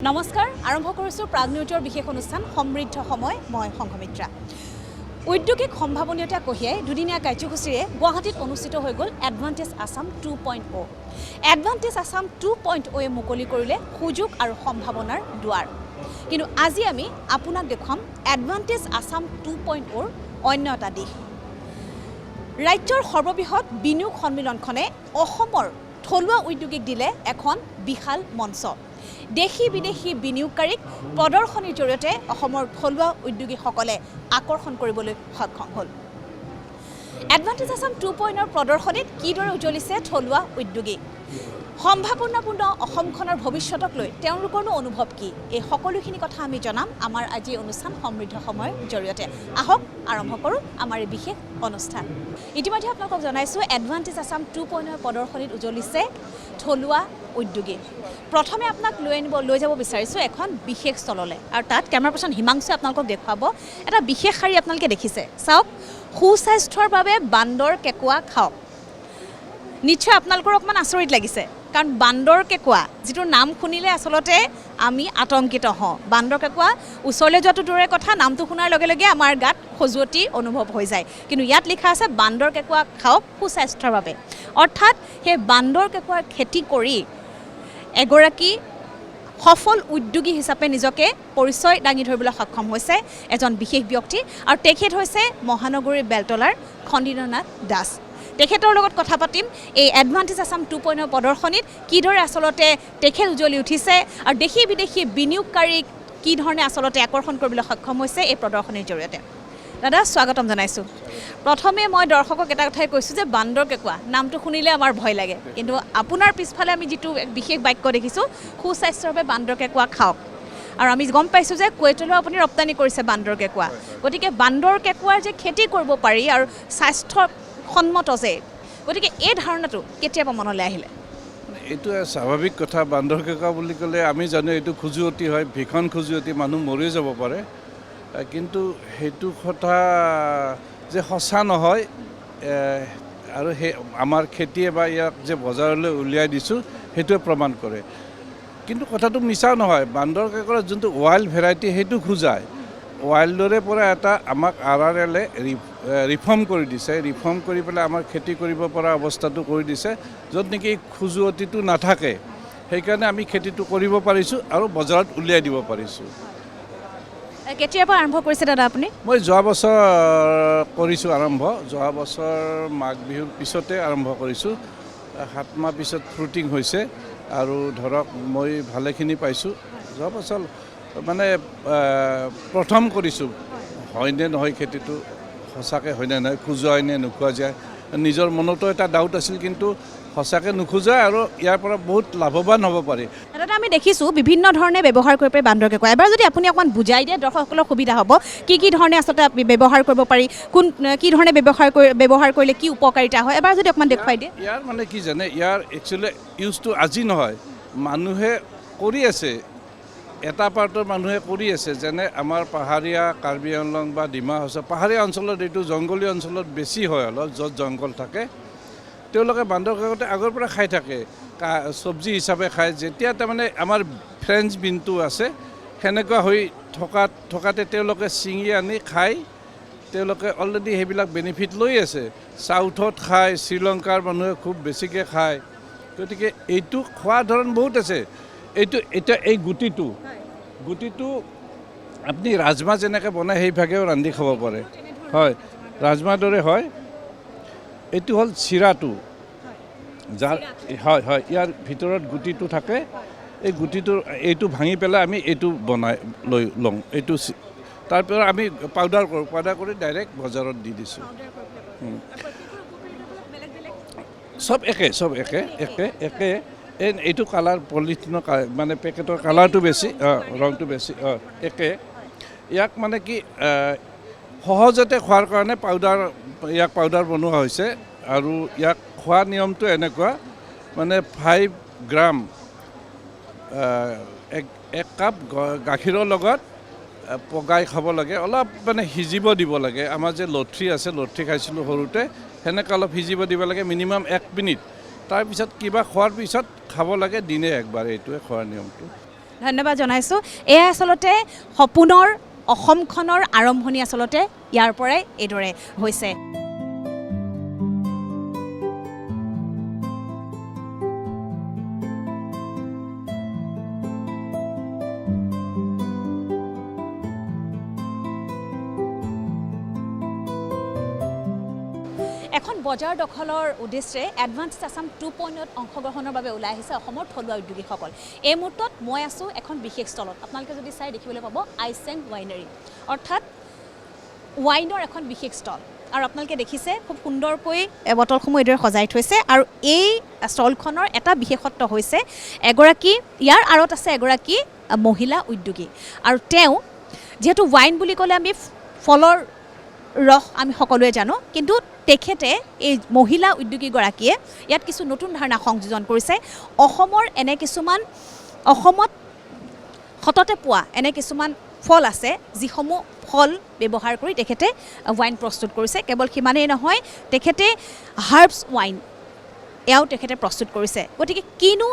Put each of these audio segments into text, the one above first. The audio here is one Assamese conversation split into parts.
নমস্কাৰ আৰম্ভ কৰিছো প্ৰাগ নিউজৰ বিশেষ অনুষ্ঠান সমৃদ্ধ সময় মই সংঘমিত্ৰা ঔদ্যোগিক সম্ভাৱনীয়তা কঢ়িয়াই দুদিনীয়া কাৰ্যসূচীৰে গুৱাহাটীত অনুষ্ঠিত হৈ গ'ল এডভান্টেজ আসাম 2.0 এডভান্টেজ আসাম 2.0 এ মুকলি কৰিলে সুযোগ আৰু সম্ভাৱনাৰ দুৱাৰ কিন্তু আজি আমি আপোনাক দেখুৱাম এডভান্টেজ আসাম 2.0 ৰ অন্য এটা দিশ ৰাজ্যৰ সৰ্ববৃহৎ বিনিয়োগ সন্মিলনখনে অসমৰ থলুৱা উদ্যোগিক দিলে এখন বিশাল মঞ্চ দেশী বিদেশী বিনিয়োগকাৰীক প্ৰদৰ্শনীৰ জৰিয়তে অসমৰ থলুৱা উদ্যোগীসকলে আকৰ্ষণ কৰিবলৈ সক্ষম হ'ল এডভান্টেজ আসাম 2.0 ৰ প্ৰদৰ্শনীত কিদৰে উজ্বলিছে থলুৱা উদ্যোগী সম্ভাৱনাপূৰ্ণ অসমখনৰ ভৱিষ্যতক লৈ তেওঁলোকৰনো অনুভৱ কি এই সকলোখিনি কথা আমি জনাম আমাৰ আজি অনুষ্ঠান সমৃদ্ধ সময়ৰ জৰিয়তে আহক আৰম্ভ কৰোঁ আমাৰ এই বিশেষ অনুষ্ঠান ইতিমধ্যে আপোনালোকক জনাইছোঁ এডভান্টেজ আসাম 2.0 ৰ প্ৰদৰ্শনীত উজ্বলিছে থলুৱা উদ্যোগী প্ৰথমে আপোনাক লৈ যাব বিচাৰিছোঁ এখন বিশেষ স্থললৈ আৰু তাত কেমেৰা পাৰ্চন হিমাংশুৱে আপোনালোকক দেখুৱাব এটা বিশেষ শাৰী আপোনালোকে দেখিছে চাওক সুস্বাস্থ্যৰ বাবে বান্দৰ কেঁকুৱা খাওক নিশ্চয় আপোনালোকৰ অকণমান আচৰিত লাগিছে কাৰণ বান্দৰ কেঁকুৱা যিটো নাম শুনিলে আচলতে আমি আতংকিত হওঁ বান্দৰ কেঁকুৱা ওচৰলৈ যোৱাটো দূৰৰে কথা নামটো শুনাৰ লগে লগে আমাৰ গাত খজুৱতি অনুভৱ হৈ যায় কিন্তু ইয়াত লিখা আছে বান্দৰ কেঁকুৱা খাওক সুস্বাস্থ্যৰ বাবে অৰ্থাৎ সেই বান্দৰ কেঁকুৱাৰ খেতি কৰি এগৰাকী সফল উদ্যোগী হিচাপে নিজকে পৰিচয় দাঙি ধৰিবলৈ সক্ষম হৈছে এজন বিশেষ ব্যক্তি আৰু তেখেত হৈছে মহানগৰীৰ বেলতলাৰ খণ্ডীন্দ্ৰনাথ দাস তেখেতৰ লগত কথা পাতিম এই এডভান্টেজ আসাম 2.0 প্ৰদৰ্শনীত কিদৰে আচলতে তেখেত উজ্বলি উঠিছে আৰু দেশী বিদেশী বিনিয়োগকাৰীক কি ধৰণে আচলতে আকৰ্ষণ কৰিবলৈ সক্ষম হৈছে এই প্ৰদৰ্শনীৰ জৰিয়তে দাদা স্বাগতম জনাইছোঁ প্ৰথমে মই দৰ্শকক এটা কথাই কৈছোঁ যে বান্দৰ কেঁকুৱা নামটো শুনিলে আমাৰ ভয় লাগে কিন্তু আপোনাৰ পিছফালে আমি যিটো বিশেষ বাক্য দেখিছোঁ সুস্বাস্থ্যৰ বাবে বান্দৰ কেঁকুৱা খাওক আৰু আমি গম পাইছোঁ যে কুৱেইটলৈ আপুনি ৰপ্তানি কৰিছে বান্দৰ কেঁকুৱা গতিকে বান্দৰ কেঁকুৱাৰ যে খেতি কৰিব পাৰি আৰু স্বাস্থ্যসন্মত যে গতিকে এই ধাৰণাটো কেতিয়াবা মনলৈ আহিলে এইটো স্বাভাৱিক কথা বান্দৰ কেঁকুৱা বুলি ক'লে আমি জানো এইটো খজুৱতি হয় ভীষণ খজুৱতি মানুহ মৰি যাব পাৰে কিন্তু সেইটো কথা যে সঁচা নহয় আৰু সেই আমাৰ খেতিয়ে বা ইয়াক যে বজাৰলৈ উলিয়াই দিছোঁ সেইটোৱে প্ৰমাণ কৰে কিন্তু কথাটো মিছা নহয় বান্দৰ কেঁকুৰাৰ যোনটো ৱাইল্ড ভেৰাইটি সেইটো খোজায় ৱাইল্ডৰে পৰা এটা আমাক RRLে ৰিফৰ্ম কৰি দিছে ৰিফৰ্ম কৰি পেলাই আমাৰ খেতি কৰিব পৰা অৱস্থাটো কৰি দিছে য'ত নেকি খজুৱতিটো নাথাকে সেইকাৰণে আমি খেতিটো কৰিব পাৰিছোঁ আৰু বজাৰত উলিয়াই দিব পাৰিছোঁ কেতিয়াৰ পৰা আৰম্ভ কৰিছে দাদা আপুনি মই যোৱা বছৰ কৰিছোঁ আৰম্ভ যোৱা বছৰ মাঘ বিহুৰ পিছতে আৰম্ভ কৰিছোঁ 7 মাহ পিছত ফ্ৰুটিং হৈছে আৰু ধৰক মই ভালেখিনি পাইছোঁ যোৱা বছৰ মানে প্ৰথম কৰিছোঁ হয়নে নহয় খেতিটো সঁচাকৈ হয়নে নহয় খোজোৱাই নে নোখোৱা যায় নিজৰ মনতো এটা ডাউট আছিল কিন্তু সঁচাকৈ নোখোজায় আৰু ইয়াৰ পৰা বহুত লাভৱান হ'ব পাৰি দাদা আমি দেখিছোঁ বিভিন্ন ধৰণে ব্যৱহাৰ কৰিব পাৰি বান্দৰ কেঁকুৱা এবাৰ যদি আপুনি অকণমান বুজাই দিয়ে দৰ্শকসকলৰ সুবিধা হ'ব কি ধৰণে আচলতে ব্যৱহাৰ কৰিব পাৰি কি ধৰণে ব্যৱহাৰ কৰিলে কি উপকাৰিতা হয় এবাৰ যদি অকণমান দেখুৱাই দিয়ে ইয়াৰ মানে কি জানে ইয়াৰ একচুৱেলি ইউজটো আজি নহয় মানুহে কৰি আছে এটা পাৰ্টৰ মানুহে কৰি আছে যেনে আমাৰ পাহাৰীয়া কাৰ্বি আংলং বা ডিমা হাছাও পাহাৰীয়া অঞ্চলত এইটো জংঘলী অঞ্চলত বেছি হয় অলপ য'ত জংঘল থাকে তেওঁলোকে বান্দৰ কেঁকুৱাটো আগৰ পৰা খাই থাকে চব্জি হিচাপে খায় যেতিয়া তাৰমানে আমাৰ ফ্ৰেঞ্চ বিনটো আছে সেনেকুৱা হৈ থকাতে তেওঁলোকে ছিঙি আনি খাই তেওঁলোকে অলৰেডি সেইবিলাক বেনিফিট লৈ আছে চাউথত খায় শ্ৰীলংকাৰ মানুহে খুব বেছিকৈ খায় গতিকে এইটো খোৱা ধৰণ বহুত আছে এতিয়া এই গুটিটো আপুনি ৰাজমাহ যেনেকৈ বনায় সেইভাগেও ৰান্ধি খাব পাৰে হয় ৰাজমাহ দৰে হয় এইটো হ'ল চিৰাটো যাৰ হয় ইয়াৰ ভিতৰত গুটিটো থাকে এই গুটিটো এইটো ভাঙি পেলাই আমি এইটো বনাই লওঁ এইটো তাৰপৰা আমি পাউডাৰ কৰি ডাইৰেক্ট বজাৰত দি দিছোঁ চব একে এইটো কালাৰ পলিথিনৰ মানে পেকেটৰ কালাৰটো বেছি ৰংটো বেছি একে ইয়াক মানে কি সহজতে খোৱাৰ কাৰণে পাউডাৰ বনোৱা হৈছে আৰু ইয়াক খোৱা নিয়মটো এনেকুৱা মানে 5 গ্ৰাম 1 কাপ গাখীৰৰ লগত পগাই খাব লাগে অলপ মানে সিজিব দিব লাগে আমাৰ যে লথৰি আছে লথৰি খাইছিলোঁ সৰুতে সেনেকৈ অলপ সিজিব দিব লাগে মিনিমাম 1 মিনিট তাৰপিছত কিবা খোৱাৰ পিছত খাব লাগে দিনে একবাৰ এইটোৱে খোৱাৰ নিয়মটো ধন্যবাদ জনাইছোঁ এয়া আচলতে সপোনৰ অসমখনৰ আৰম্ভণি আচলতে ইয়াৰ পৰাই এইদৰে হৈছে এখন বজাৰ দখলৰ উদ্দেশ্যে এডভান্সড আছাম 2.0 অংশগ্ৰহণৰ বাবে ওলাই আহিছে অসমৰ থলুৱা উদ্যোগীসকল এই মুহূৰ্তত মই আছোঁ এখন বিশেষ স্থলত আপোনালোকে যদি চাই দেখিবলৈ পাব আইচেং ৱাইনাৰী অৰ্থাৎ ৱাইনৰ এখন বিশেষ ষ্টল আৰু আপোনালোকে দেখিছে খুব সুন্দৰকৈ বটলসমূহ এইদৰে সজাই থৈছে আৰু এই ষ্টলখনৰ এটা বিশেষত্ব হৈছে এগৰাকী ইয়াৰ আঁৰত আছে এগৰাকী মহিলা উদ্যোগী আৰু তেওঁ যেহেতু ৱাইন বুলি ক'লে আমি ফলৰ ৰস আমি সকলোৱে জানো কিন্তু তেখেতে এই মহিলা উদ্যোগীগৰাকীয়ে ইয়াত কিছু নতুন ধাৰণা সংযোজন কৰিছে অসমৰ এনে কিছুমান অসমত সততে পোৱা এনে কিছুমান ফল আছে যিসমূহ ফল ব্যৱহাৰ কৰি তেখেতে ৱাইন প্ৰস্তুত কৰিছে কেৱল সিমানেই নহয় তেখেতে হাৰ্বছ ৱাইন এয়াও তেখেতে প্ৰস্তুত কৰিছে গতিকে কিনো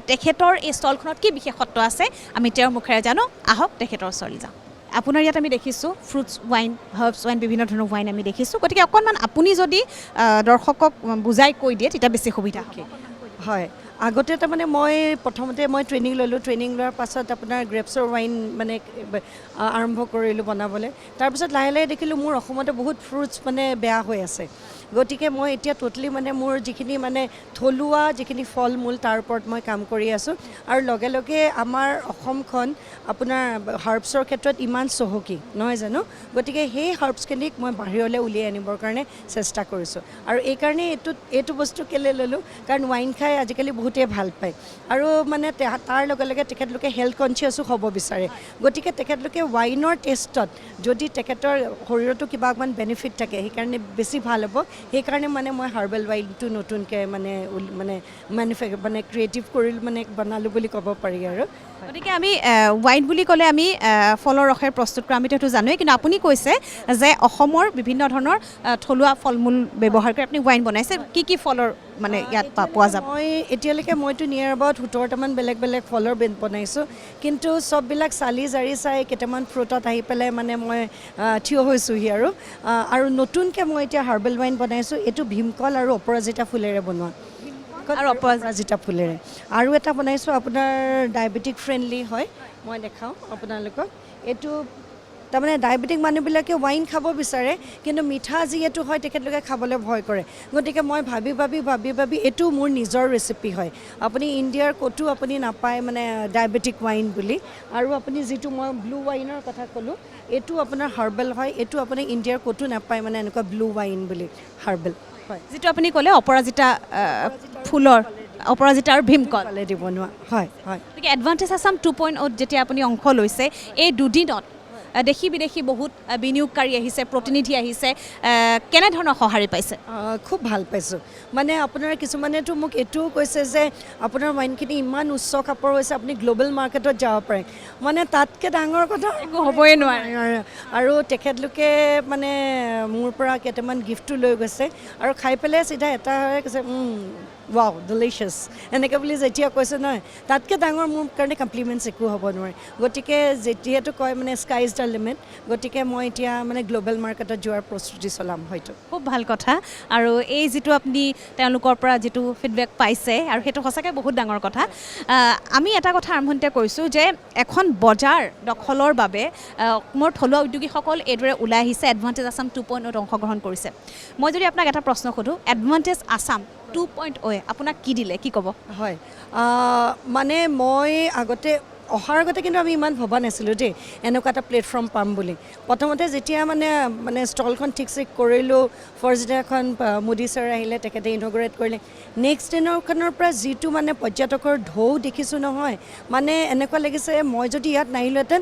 তেখেতৰ এই ষ্টলখনত কি বিশেষত্ব আছে আমি তেওঁৰ মুখেৰে জানো আহক তেখেতৰ ওচৰলৈ যাওঁ আপোনাৰ ইয়াত আমি দেখিছোঁ ফ্ৰুটছ ৱাইন হাৰ্বছ ৱাইন বিভিন্ন ধৰণৰ ৱাইন আমি দেখিছোঁ গতিকে অকণমান আপুনি যদি দৰ্শকক বুজাই কৈ দিয়ে তেতিয়া বেছি সুবিধা হয় আগতে তাৰমানে মই প্ৰথমতে মই ট্ৰেইনিং ল'লোঁ ট্ৰেইনিং লোৱাৰ পাছত আপোনাৰ গ্ৰেপছৰ ৱাইন মানে আৰম্ভ কৰিলোঁ বনাবলৈ তাৰপিছত লাহে লাহে দেখিলোঁ মোৰ অসমতে বহুত ফ্ৰুটছ মানে বেয়া হৈ আছে গতিকে মই এতিয়া টোটেলি মানে মোৰ যিখিনি মানে থলুৱা যিখিনি ফল মূল তাৰ ওপৰত মই কাম কৰি আছোঁ আৰু লগে লগে আমাৰ অসমখন আপোনাৰ হাৰ্বছৰ ক্ষেত্ৰত ইমান চহকী নহয় জানো গতিকে সেই হাৰ্বছখিনিক মই বাহিৰলৈ উলিয়াই আনিবৰ কাৰণে চেষ্টা কৰিছোঁ আৰু এইকাৰণে এইটো বস্তু কেলৈ ল'লোঁ কাৰণ ৱাইন খাই আজিকালি বহুতেই ভাল পায় আৰু মানে তাৰ লগে লগে তেখেতলোকে হেল্থ কনচিয়াছো হ'ব বিচাৰে গতিকে তেখেতলোকে ৱাইনৰ টেষ্টত যদি তেখেতৰ শৰীৰতো কিবা অকণমান বেনিফিট থাকে সেইকাৰণে বেছি ভাল হ'ব সেইকাৰণে মানে মই হাৰ্বেল ৱাইনটো নতুনকৈ মানে ক্ৰিয়েটিভ কৰি মানে বনালোঁ বুলি ক'ব পাৰি আৰু গতিকে আমি ৱাইন বুলি ক'লে আমি ফলৰ ৰসেৰে প্ৰস্তুত কৰা আমি সেইটো জানোৱেই কিন্তু আপুনি কৈছে যে অসমৰ বিভিন্ন ধৰণৰ থলুৱা ফল মূল ব্যৱহাৰ কৰি আপুনি ৱাইন বনাইছে কি ফলৰ মানে ইয়াত পোৱা যাব মই এতিয়ালৈকে মইতো নিয়াৰ এবাউট 17টামান বেলেগ বেলেগ ফলৰ বনাইছোঁ কিন্তু চববিলাক চালি জাৰি চাই কেইটামান ফ্ৰুটত আহি পেলাই মানে মই থিয় হৈছোঁহি আৰু নতুনকৈ মই এতিয়া হাৰ্বেল ৱাইন বনাইছোঁ এইটো ভীমকল আৰু অপৰাজিতা ফুলেৰে বনোৱা আৰু অপৰাজিতা ফুলেৰে আৰু এটা বনাইছোঁ আপোনাৰ ডায়েবেটিক ফ্ৰেণ্ডলি হয় মই দেখাওঁ আপোনালোকক এইটো তাৰমানে ডায়েবেটিক মানুহবিলাকে ৱাইন খাব বিচাৰে কিন্তু মিঠা যিহেতু হয় তেখেতলোকে খাবলৈ ভয় কৰে গতিকে মই ভাবি এইটো মোৰ নিজৰ ৰেচিপি হয় আপুনি ইণ্ডিয়াৰ ক'তো আপুনি নাপায় মানে ডায়েবেটিক ৱাইন বুলি আৰু আপুনি যিটো মই ব্লু ৱাইনৰ কথা ক'লোঁ এইটো আপোনাৰ হাৰ্বেল হয় এইটো আপুনি ইণ্ডিয়াৰ ক'তো নাপায় মানে এনেকুৱা ব্লু ৱাইন বুলি হাৰ্বেল হয় যিটো আপুনি ক'লে অপৰাজিতা ফুলৰ অপৰাজিতা আৰু ভীমকলেদি বনোৱা হয় গতিকে এডভান্টেজ আছাম 2.0 যেতিয়া আপুনি অংশ লৈছে এই দুদিনত দেশী বিদেশী বহুত বিনিয়োগকাৰী আহিছে প্ৰতিনিধি আহিছে কেনেধৰণৰ সঁহাৰি পাইছে খুব ভাল পাইছোঁ মানে আপোনাৰ কিছুমানেতো মোক এইটোও কৈছে যে আপোনাৰ ৱাইনখিনি ইমান উচ্চ খাপৰ হৈছে আপুনি গ্ল'বেল মাৰ্কেটত যাব পাৰে মানে তাতকৈ ডাঙৰ কথা একো হ'বই নোৱাৰে আৰু তেখেতলোকে মানে মোৰ পৰা কেইটামান গিফ্টো লৈ গৈছে আৰু খাই পেলাই চিধা এটা হৈ কৈছে ৱাও ডিলিচিয়াছ এনেকৈ বুলি যেতিয়া কৈছে নহয় তাতকৈ ডাঙৰ মোৰ কাৰণে কমপ্লিমেণ্টছ একো হ'ব নোৱাৰে গতিকে যিহেতু কয় মানে স্কাই ইজ দ্য লিমিট গতিকে মই এতিয়া মানে গ্ল'বেল মাৰ্কেটত যোৱাৰ প্ৰস্তুতি চলাম হয়তো খুব ভাল কথা আৰু এই যিটো আপুনি তেওঁলোকৰ পৰা যিটো ফিডবেক পাইছে আৰু সেইটো সঁচাকৈ বহুত ডাঙৰ কথা আমি এটা কথা আৰম্ভণিতে কৈছোঁ যে এখন বজাৰ দখলৰ বাবে মোৰ থলুৱা উদ্যোগীসকল এইদৰে ওলাই আহিছে এডভান্টেজ আছাম 2.0 অংশগ্ৰহণ কৰিছে মই যদি আপোনাক এটা প্ৰশ্ন সোধোঁ এডভান্টেজ আছাম 2.0 আপোনাক কি দিলে কি ক'ব হয় মানে মই অহাৰ আগতে কিন্তু আমি ইমান ভবা নাছিলোঁ দেই এনেকুৱা এটা প্লেটফৰ্ম পাম বুলি প্ৰথমতে যেতিয়া মানে ষ্টলখন ঠিকছে কৰিলোঁ ফাৰ্ষ্ট ডে এখন মোদী ছাৰ আহিলে তেখেতে ইনগ্ৰেট কৰিলে নেক্সট দিনাখনৰ পৰা যিটো মানে পৰ্যটকৰ ঢৌ দেখিছোঁ নহয় মানে এনেকুৱা লাগিছে মই যদি ইয়াত নাহিলোহেঁতেন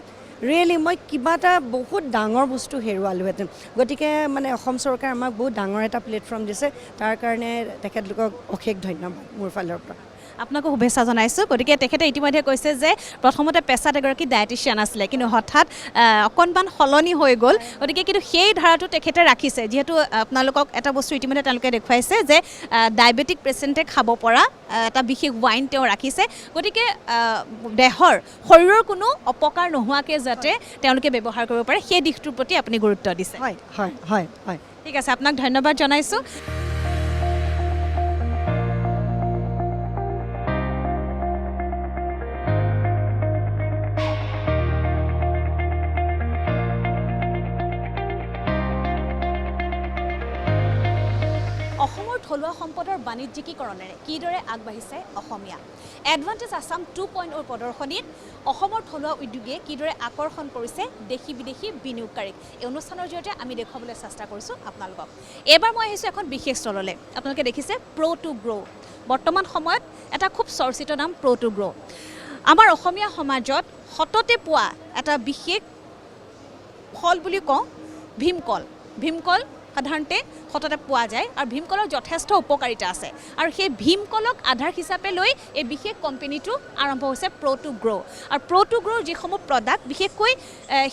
ৰিয়েলি মই কিবা এটা বহুত ডাঙৰ বস্তু হেৰুৱালোহেঁতেন গতিকে মানে অসম চৰকাৰে আমাক বহুত ডাঙৰ এটা প্লেটফৰ্ম দিছে তাৰ কাৰণে তেখেতলোকক অশেষ ধন্যবাদ মোৰ ফালৰ পৰা আপোনাকো শুভেচ্ছা জনাইছোঁ। গতিকে তেখেতে ইতিমধ্যে কৈছে যে প্ৰথমতে পেছাত এগৰাকী ডায়েটিচিয়ান আছিলে, কিন্তু হঠাৎ অকণমান সলনি হৈ গ'ল। গতিকে কিন্তু সেই ধাৰাটো তেখেতে ৰাখিছে, যিহেতু আপোনালোকক এটা বস্তু ইতিমধ্যে তেওঁলোকে দেখুৱাইছে যে ডায়েবেটিক পেচেণ্টে খাব পৰা এটা বিশেষ ৱাইন তেওঁ ৰাখিছে। গতিকে দেহৰ শৰীৰৰ কোনো অপকাৰ নোহোৱাকৈ যাতে তেওঁলোকে ব্যৱহাৰ কৰিব পাৰে, সেই দিশটোৰ প্ৰতি আপুনি গুৰুত্ব দিছে। হয় হয় হয় হয় ঠিক আছে, আপোনাক ধন্যবাদ জনাইছোঁ। অসমৰ থলুৱা সম্পদৰ বাণিজ্যিকীকৰণেৰে কিদৰে আগবাঢ়িছে অসমীয়া? এডভান্টেজ আছাম 2.0 প্ৰদৰ্শনীত অসমৰ থলুৱা উদ্যোগীয়ে কিদৰে আকৰ্ষণ কৰিছে দেশী বিদেশী বিনিয়োগকাৰীক, এই অনুষ্ঠানৰ জৰিয়তে আমি দেখুৱাবলৈ চেষ্টা কৰিছোঁ আপোনালোকক। এইবাৰ মই আহিছোঁ এখন বিশেষ স্থললৈ। আপোনালোকে দেখিছে Pro2Grow। বৰ্তমান সময়ত এটা খুব চৰ্চিত নাম Pro2Grow। আমাৰ অসমীয়া সমাজত সততে পোৱা এটা বিশেষ ফল বুলি কওঁ ভীমকল। ভীমকল সাধাৰণতে সততে পোৱা যায় আৰু ভীমকলৰ যথেষ্ট উপকাৰিতা আছে, আৰু সেই ভীমকলক আধাৰ হিচাপে লৈ এই বিশেষ কোম্পানীটো আৰম্ভ হৈছে Pro2Grow। আৰু Pro2Grow যিসমূহ প্ৰডাক্ট, বিশেষকৈ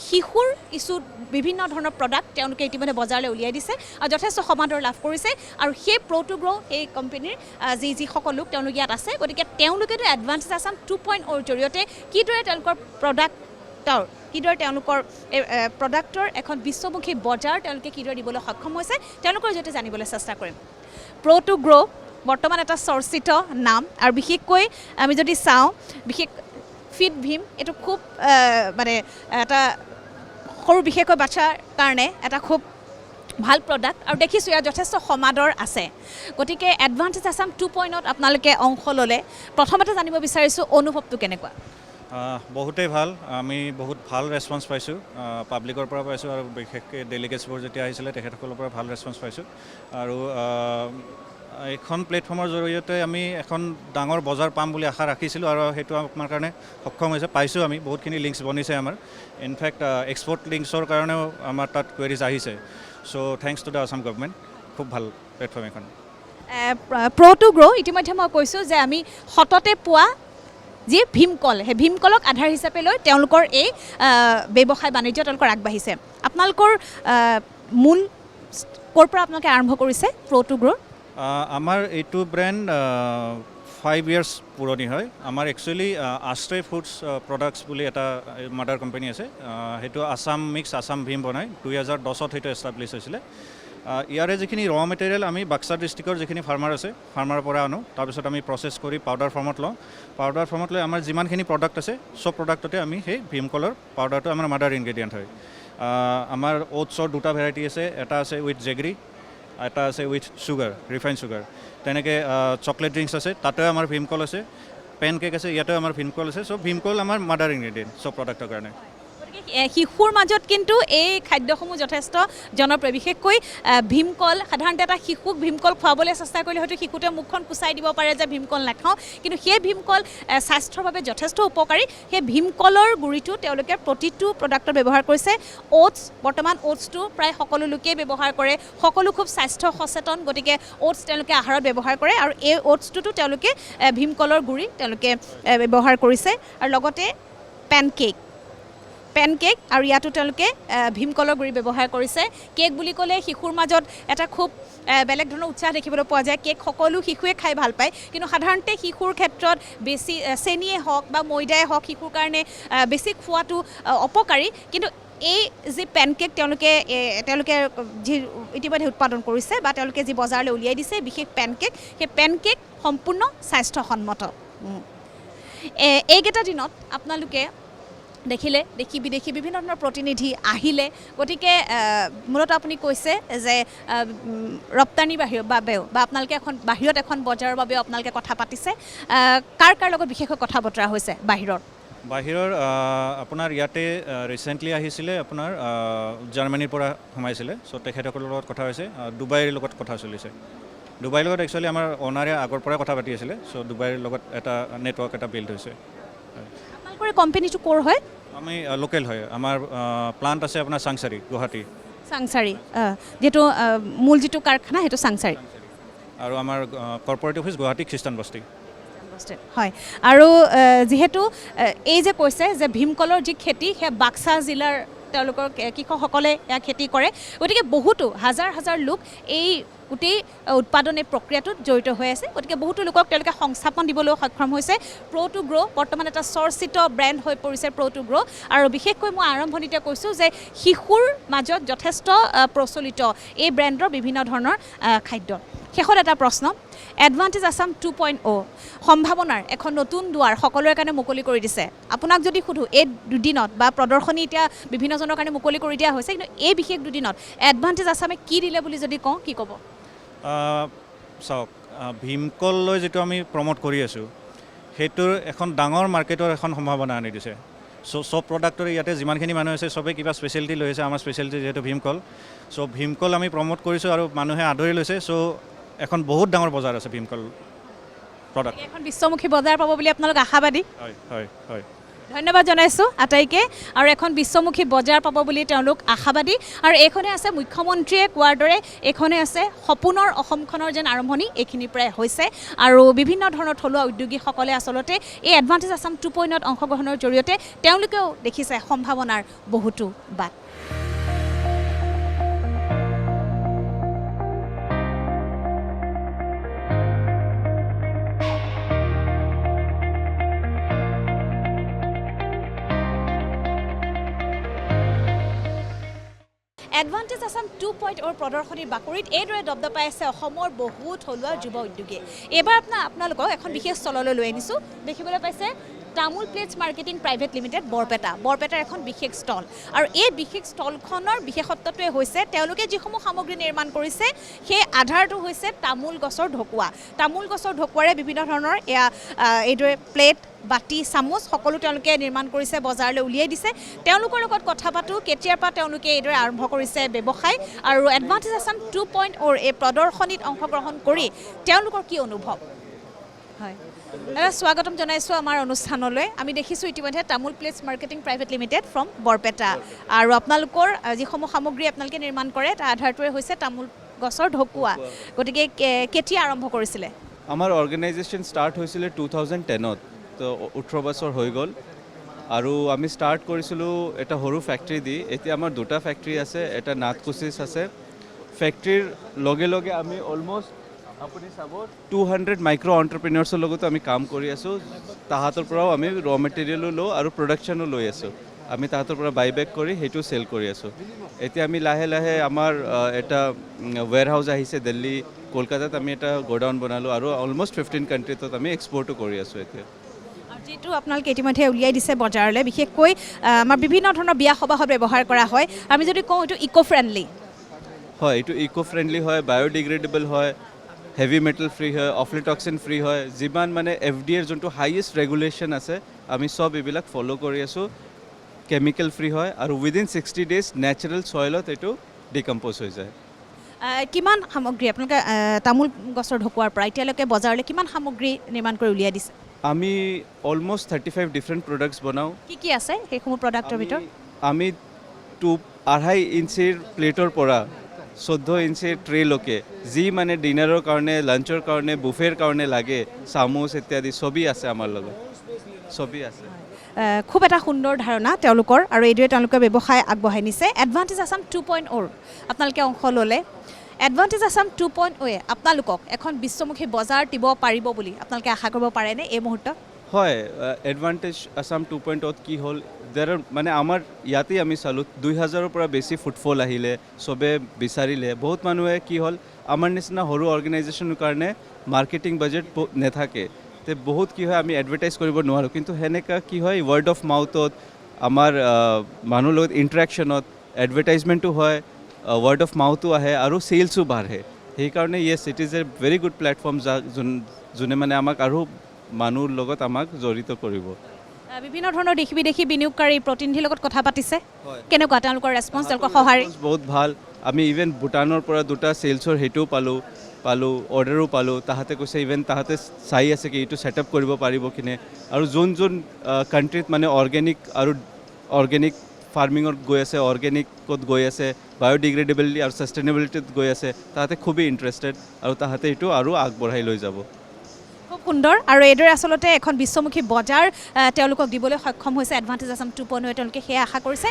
শিশুৰ কিছু বিভিন্ন ধৰণৰ প্ৰডাক্ট তেওঁলোকে ইতিমধ্যে বজাৰলৈ উলিয়াই দিছে আৰু যথেষ্ট সমাদৰ লাভ কৰিছে। আৰু সেই Pro2Grow এই কোম্পানীৰ যিসকল লোক তেওঁলোক ইয়াত আছে। গতিকে তেওঁলোকেতো এডভান্টেজ আছাম 2.0ৰ জৰিয়তে কিদৰে তেওঁলোকৰ কিদৰে তেওঁলোকৰ প্ৰডাক্টৰ এখন বিশ্বমুখী বজাৰ তেওঁলোকে কিদৰে দিবলৈ সক্ষম হৈছে, তেওঁলোকৰ জৰিয়তে জানিবলৈ চেষ্টা কৰিম। Pro2Grow বৰ্তমান এটা চৰ্চিত নাম, আৰু বিশেষকৈ আমি যদি চাওঁ বিশেষ ফিট ভীম, এইটো খুব মানে এটা সৰু বিশেষকৈ বাচ্চাৰ কাৰণে এটা খুব ভাল প্ৰডাক্ট, আৰু দেখিছোঁ ইয়াত যথেষ্ট সমাদৰ আছে। গতিকে এডভান্টেজ আছাম 2.0ত আপোনালোকে অংশ ল'লে, প্ৰথমতে জানিব বিচাৰিছোঁ অনুভৱটো কেনেকুৱা? বহুতেই ভাল, আমি বহুত ভাল ৰেছপন্স পাইছোঁ, পাব্লিকৰ পৰা পাইছোঁ, আৰু বিশেষকৈ ডেলিগেটছবোৰ যেতিয়া আহিছিলে তেখেতসকলৰ পৰা ভাল ৰেছপন্স পাইছোঁ। আৰু এইখন প্লেটফৰ্মৰ জৰিয়তে আমি এখন ডাঙৰ বজাৰ পাম বুলি আশা ৰাখিছিলোঁ, আৰু সেইটো আমাৰ কাৰণে সক্ষম হৈছে, পাইছোঁ। আমি বহুতখিনি লিংকছ বনিছে আমাৰ, ইনফেক্ট এক্সপৰ্ট লিংকছৰ কাৰণেও আমাৰ তাত কুৱেৰিজ আহিছে। So' thanks to the Assam government, খুব ভাল প্লেটফৰ্ম এখন। Pro2Grow ইতিমধ্যে মই কৈছোঁ যে আমি সততে পোৱা যি ভীমকল, সেই ভীমকলক আধাৰ হিচাপে লৈ তেওঁলোকৰ এই ব্যৱসায় বাণিজ্য তেওঁলোকৰ আগবাঢ়িছে। আপোনালোকৰ মূল ক'ৰ পৰা আপোনালোকে আৰম্ভ কৰিছে Pro2Grow? আমাৰ এইটো ব্ৰেণ্ড 5 years পুৰণি হয়। আমাৰ একচুৱেলি আষ্ট্ৰে ফুডছ প্ৰডাক্টছ বুলি এটা মাদাৰ কোম্পানী আছে, সেইটো আছাম মিক্স আছাম ভীম বনায়। 2010ত সেইটো এষ্টাব্লিছ হৈছিলে। ইয়াৰে যিখিনি ৰ মেটেৰিয়েল আমি বাক্সা ডিষ্ট্ৰিক্টৰ যিখিনি ফাৰ্মাৰ আছে, ফাৰ্মাৰৰ পৰা আনো, তাৰপিছত আমি প্ৰচেছ কৰি পাউডাৰ ফৰ্মত লওঁ। পাউডাৰ ফৰ্মত লৈ আমাৰ যিমানখিনি প্ৰডাক্ট আছে চব প্ৰডাক্টতে আমি সেই ভীমকলৰ পাউডাৰটো আমাৰ মাদাৰ ইনগ্ৰেডিয়েণ্ট হয়। আমাৰ অ'টছৰ দুটা ভেৰাইটি আছে, এটা আছে উইথ জেগৰী, এটা আছে উইথ চুগাৰ, ৰিফাইন চুগাৰ। তেনেকৈ চকলেট ড্ৰিংকছ আছে, তাতেও আমাৰ ভীমকল আছে। পেন কেক আছে, ইয়াতেও আমাৰ ভীমকল আছে। চ' ভীমকল আমাৰ মাদাৰ ইনগ্ৰেডিয়েণ্ট চব প্ৰডাক্টৰ কাৰণে। শিশুৰ মাজত কিন্তু এই খাদ্যসমূহ যথেষ্ট জনপ্ৰিয়, বিশেষকৈ ভীমকল। সাধাৰণতে এটা শিশুক ভীমকল খুৱাবলৈ চেষ্টা কৰিলে হয়তো শিশুটোৱে মুখখন কুচাই দিব পাৰে যে ভীমকল নাখাওঁ, কিন্তু সেই ভীমকল স্বাস্থ্যৰ বাবে যথেষ্ট উপকাৰী। সেই ভীমকলৰ গুড়িটো তেওঁলোকে প্ৰতিটো প্ৰডাক্টত ব্যৱহাৰ কৰিছে। অ'টছ, বৰ্তমান অ'টছটো প্ৰায় সকলো লোকেই ব্যৱহাৰ কৰে, সকলো খুব স্বাস্থ্য সচেতন, গতিকে অ'টছ তেওঁলোকে আহাৰত ব্যৱহাৰ কৰে, আৰু এই অ'টছটোতো তেওঁলোকে ভীমকলৰ গুড়ি তেওঁলোকে ব্যৱহাৰ কৰিছে। আৰু লগতে পেনকেক, আৰু ইয়াতো তেওঁলোকে ভীমকলৰ গুড়ি ব্যৱহাৰ কৰিছে। কেক বুলি ক'লে শিশুৰ মাজত এটা খুব বেলেগ ধৰণৰ উৎসাহ দেখিবলৈ পোৱা যায়। কেক সকলো শিশুৱে খাই ভাল পায়, কিন্তু সাধাৰণতে শিশুৰ ক্ষেত্ৰত বেছি চেনিয়ে হওক বা ময়দাই হওক শিশুৰ কাৰণে বেছি খোৱাটো অপকাৰী। কিন্তু এই যি পেনকেক তেওঁলোকে যি ইতিমধ্যে উৎপাদন কৰিছে বা তেওঁলোকে যি বজাৰলৈ উলিয়াই দিছে বিশেষ পেনকেক, সেই পেনকেক সম্পূৰ্ণ স্বাস্থ্যসন্মত। এইকেইটা দিনত আপোনালোকে দেখিলে দেশী বিদেশী বিভিন্ন ধৰণৰ প্ৰতিনিধি আহিলে, গতিকে মূলত আপুনি কৈছে যে ৰপ্তানিৰ বাবেও বা আপোনালোকে এখন বাহিৰত এখন বজাৰৰ বাবেও আপোনালোকে কথা পাতিছে। কাৰ লগত বিশেষকৈ কথা বতৰা হৈছে বাহিৰৰ? আপোনাৰ ইয়াতে ৰিচেণ্টলি আহিছিলে, আপোনাৰ জাৰ্মানীৰ পৰা সোমাইছিলে। চ' তেখেতসকলৰ লগত কথা হৈছে, ডুবাইৰ লগত কথা চলিছে। ডুবাইৰ লগত একচুৱেলি আমাৰ অ'নাৰে আগৰ পৰাই কথা পাতি আছিলে। চ' ডুবাইৰ লগত এটা নেটৱৰ্ক এটা বিল্ড হৈছে। আপোনালোকৰ কোম্পানীটো ক'ৰ হয়? আমি লোকেল হয়, আমাৰ প্লাণ্ট আছে আপোনাৰ চাংচাৰী, গুৱাহাটী। চাংচাৰী, যিহেতু মূল যিটো কাৰখানা সেইটো চাংচাৰী, আৰু আমাৰ কৰ্পৰেট অফিচ গুৱাহাটী খ্ৰীষ্টান বস্তি। কম্পোষ্টেড হয় আৰু যিহেতু এই যে কৈছে যে ভীমকলৰ যি খেতি সেয়া বাক্সা জিলাৰ তেওঁলোকৰ কৃষকসকলে এয়া খেতি কৰে গতিকে বহুতো হাজাৰ হাজাৰ লোক এই গোটেই উৎপাদন এই প্ৰক্ৰিয়াটোত জড়িত হৈ আছে গতিকে বহুতো লোকক তেওঁলোকে সংস্থাপন দিবলৈ সক্ষম হৈছে প্ৰ' টু গ্ৰ' বৰ্তমান এটা চৰ্চিত ব্ৰেণ্ড হৈ পৰিছে প্ৰ' টু গ্ৰ' আৰু বিশেষকৈ মই আৰম্ভণিতে কৈছোঁ যে শিশুৰ মাজত যথেষ্ট প্ৰচলিত এই ব্ৰেণ্ডৰ বিভিন্ন ধৰণৰ খাদ্য শেষত এটা প্ৰশ্ন এডভান্টেজ আছাম 2.0 সম্ভাৱনাৰ এখন নতুন দুৱাৰ সকলোৰে কাৰণে মুকলি কৰি দিছে আপোনাক যদি সোধোঁ এই দুদিনত বা প্ৰদৰ্শনী এতিয়া বিভিন্নজনৰ কাৰণে মুকলি কৰি দিয়া হৈছে কিন্তু এই বিশেষ দুদিনত এডভান্টেজ আছামে কি দিলে বুলি যদি কওঁ কি ক'ব চাওক ভীমকললৈ যিটো আমি প্ৰমোট কৰি আছোঁ সেইটোৰ এখন ডাঙৰ মাৰ্কেটৰ এখন সম্ভাৱনা আনি দিছে চব প্ৰডাক্টৰে ইয়াতে যিমানখিনি মানুহ আছে চবেই কিবা স্পেচিয়েলিটি লৈ আছে আমাৰ স্পেচিয়েলিটি যিহেতু ভীমকল ভীমকল আমি প্ৰমোট কৰিছোঁ আৰু মানুহে আদৰি লৈছে এখন বহুত ডাঙৰ বজাৰ আছে ভীমকল প্ৰডাক্ট এখন বিশ্বমুখী বজাৰ পাব বুলি আপোনালোক আশাবাদী হয় হয় হয় ধন্যবাদ জনাইছোঁ আটাইকে আৰু এখন বিশ্বমুখী বজাৰ পাব বুলি তেওঁলোক আশাবাদী আৰু এইখনে আছে মুখ্যমন্ত্ৰীয়ে কোৱাৰ দৰে এইখনে আছে সপোনৰ অসমখনৰ যেন আৰম্ভণি এইখিনি প্ৰায় হৈছে আৰু বিভিন্ন ধৰণৰ থলুৱা উদ্যোগীসকলে আচলতে এই এডভান্টেজ আছাম 2.0ত অংশগ্ৰহণৰ জৰিয়তে তেওঁলোকেও দেখিছে সম্ভাৱনাৰ বহুতো বাট এডভান্টেজ আছাম 2.0 প্ৰদৰ্শনীৰ বাকৰিত এইদৰে দপদপাই আছে অসমৰ বহু থলুৱা যুৱ উদ্যোগী এইবাৰ আপোনালোকক এখন বিশেষ স্থললৈ লৈ আনিছোঁ দেখিবলৈ পাইছে তামোল প্লেটছ মাৰ্কেটিং প্ৰাইভেট লিমিটেড বৰপেটাৰ এখন বিশেষ ষ্টল আৰু এই বিশেষ ষ্টলখনৰ বিশেষত্বটোৱে হৈছে তেওঁলোকে যিসমূহ সামগ্ৰী নিৰ্মাণ কৰিছে সেই আধাৰটো হৈছে তামোল গছৰ ঢকুৱাৰে বিভিন্ন ধৰণৰ এয়া এইদৰে প্লেট বাটি চামুচ সকলো তেওঁলোকে নিৰ্মাণ কৰিছে বজাৰলৈ উলিয়াই দিছে তেওঁলোকৰ লগত কথা পাতোঁ কেতিয়াৰ পৰা তেওঁলোকে এইদৰে আৰম্ভ কৰিছে ব্যৱসায় আৰু এডভান্টেজ আছাম 2.0 এই প্ৰদৰ্শনীত অংশগ্ৰহণ কৰি তেওঁলোকৰ কি অনুভৱ হয় দাদা স্বাগতম জনাইছোঁ আমাৰ অনুষ্ঠানলৈ আমি দেখিছোঁ ইতিমধ্যে তামোল plates marketing private limited from Barpeta আৰু আপোনালোকৰ যিসমূহ সামগ্ৰী আপোনালোকে নিৰ্মাণ কৰে তাৰ আধাৰটোৱে হৈছে তামোল গছৰ ঢকুৱা গতিকে কেতিয়া আৰম্ভ কৰিছিলে আমাৰ অৰ্গেনাইজেশ্যন ষ্টাৰ্ট হৈছিলে 2010ত তো 18 বছৰ হৈ গ'ল আৰু আমি ষ্টাৰ্ট কৰিছিলোঁ এটা সৰু ফেক্টৰী দি এতিয়া আমাৰ দুটা ফেক্টৰী আছে এটা নাথকুচিছ আছে ফেক্টৰীৰ লগে লগে আমি অলমষ্ট আপুনি চাব 200 মাইক্ৰ' এণ্টাৰপ্ৰিনিয়ৰ্ছৰ লগতো আমি কাম কৰি আছোঁ তাহাঁতৰ পৰাও আমি ৰ মেটেৰিয়েলো লওঁ আৰু প্ৰডাকশ্যনো লৈ আছোঁ আমি তাহাঁতৰ পৰা বাইবেক কৰি সেইটো চেল কৰি আছোঁ এতিয়া আমি লাহে লাহে আমাৰ এটা ৱেৰ হাউচ আহিছে দিল্লী কলকাতাত আমি এটা গোডাউন বনালোঁ আৰু অলমষ্ট 15 কাণ্ট্ৰিজত আমি এক্সপৰ্টো কৰি আছোঁ এতিয়া যিটো আপোনালোকে ইতিমধ্যে উলিয়াই দিছে বজাৰলৈ বিশেষকৈ আমাৰ বিভিন্ন ধৰণৰ বিয়া সবাহত ব্যৱহাৰ কৰা হয় আমি যদি কওঁ এইটো ইক' ফ্ৰেণ্ডলি হয় এইটো ইক' ফ্ৰেণ্ডলি হয় বায়'ডিগ্ৰেডেবল হয় হেভি মেটেল ফ্ৰী হয় অফ্লিটক্সিন ফ্ৰী হয় যিমান মানে FDAৰ যোনটো হাইয়েষ্ট ৰেগুলেশ্যন আছে আমি চব এইবিলাক ফ'ল' কৰি আছোঁ কেমিকেল ফ্ৰী হয় আৰু উইদিন 60 ডেজ নেচাৰেল ছইলত এইটো ডিকম্প'জ হৈ যায় কিমান সামগ্ৰী আপোনালোকে তামোল গছৰ ঢকুৱাৰ পৰা এতিয়ালৈকে বজাৰলৈ কিমান সামগ্ৰী নিৰ্মাণ কৰি উলিয়াই দিছে আমি অলমষ্ট 35 ডিফাৰেণ্ট প্ৰডাক্টছ বনাওঁ কি আছে সেইসমূহ প্ৰডাক্টৰ ভিতৰত আমি 2.5 ইঞ্চিৰ প্লেটৰ পৰা 14 ইঞ্চিৰ ট্ৰেলৈকে যি মানে ডিনাৰৰ কাৰণে লাঞ্চৰ কাৰণে বুফেৰ কাৰণে লাগে চামুচ ইত্যাদি ছবি আছে আমাৰ লগত ছবি আছে খুব এটা সুন্দৰ ধাৰণা তেওঁলোকৰ আৰু এইদৰে তেওঁলোকে ব্যৱসায় আগবঢ়াই নিছে এডভান্টেজ আছাম 2.0 আপোনালোকে অংশ ল'লে এডভান্টেজ আছাম 2.0 আপোনালোকক এখন বিশ্বমুখী বজাৰ দিব পাৰিব বুলি আপোনালোকে আশা কৰিব পাৰেনে এই মুহূৰ্তত হয় এডভান্টেজ আছাম 2.0 কি হ'ল মানে আমাৰ ইয়াতেই আমি চালোঁ 2000ৰ পৰা বেছি ফুটফল আহিলে চবে বিচাৰিলে বহুত মানুহে কি হ'ল আমাৰ নিচিনা সৰু অৰ্গেনাইজেশ্যনৰ কাৰণে মাৰ্কেটিং বাজেট নাথাকে তে বহুত কি হয় আমি এডভাৰটাইজ কৰিব নোৱাৰোঁ কিন্তু সেনেকুৱা কি হয় ৱৰ্ড অফ মাউথত আমাৰ মানুহৰ লগত ইণ্টাৰেকশ্যনত এডভাৰটাইজমেণ্টো হয় ৱৰ্ড অফ মাউথো আহে আৰু চেলছো বাঢ়ে সেইকাৰণে yes it is a very good platform যোনে মানে আমাক আৰু মানুহৰ লগত আমাক জড়িত কৰিব বিভিন্ন ধৰণৰ দেশী বিদেশী বিনিয়োগকাৰী প্ৰতিনিধিৰ লগত কথা পাতিছে কেনেকুৱা তেওঁলোকৰ ৰেছপন্স তেওঁলোকৰ সঁহাৰি বহুত ভাল আমি ইভেন ভূটানৰ পৰা দুটা চেলছৰ সেইটোও পালোঁ অৰ্ডাৰো পালোঁ তাহাঁতে কৈছে ইভেন তাহাঁতে চাই আছে কি এইটো ছেটআপ কৰিব পাৰিব কিনে আৰু যোন কাণ্ট্ৰিত মানে অৰ্গেনিক ফাৰ্মিঙত গৈ আছে অৰ্গেনিকত গৈ আছে বায়'ডিগ্ৰেডেবিলিটি আৰু ছাষ্টেইনেবিলিটিত গৈ আছে তাহাঁতে খুবেই ইণ্টাৰেষ্টেড আৰু তাহাঁতে এইটো আৰু আগবঢ়াই লৈ যাব খুব সুন্দৰ আৰু এইদৰে আচলতে এখন বিশ্বমুখী বজাৰ তেওঁলোকক দিবলৈ সক্ষম হৈছে এডভান্টেজ আছাম 2.0 তেওঁলোকে সেয়া আশা কৰিছে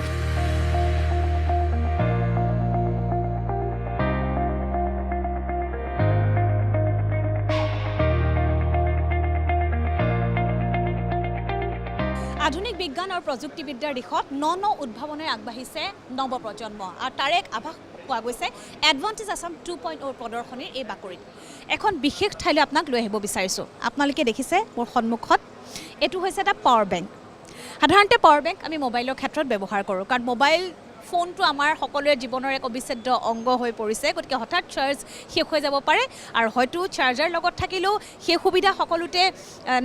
আধুনিক বিজ্ঞান আৰু প্ৰযুক্তিবিদ্যাৰ দিশত ন উদ্ভাৱনেৰে আগবাঢ়িছে নৱপ্ৰজন্ম আৰু তাৰে এক আভাস পোৱা গৈছে এডভান্টেজ আছাম 2.0 প্ৰদৰ্শনীৰ এই বাকৰিত এখন বিশেষ ঠাইলৈ আপোনাক লৈ আহিব বিচাৰিছোঁ আপোনালোকে দেখিছে মোৰ সন্মুখত এইটো হৈছে এটা পাৱাৰ বেংক সাধাৰণতে পাৱাৰ বেংক আমি মোবাইলৰ ক্ষেত্ৰত ব্যৱহাৰ কৰোঁ কাৰণ মোবাইল ফোনটো আমাৰ সকলোৰে জীৱনৰ এক অবিচ্ছেদ্য অংগ হৈ পৰিছে গতিকে হঠাৎ চাৰ্জ শেষ হৈ যাব পাৰে আৰু হয়তো চাৰ্জাৰ লগত থাকিলেও সেই সুবিধা সকলোতে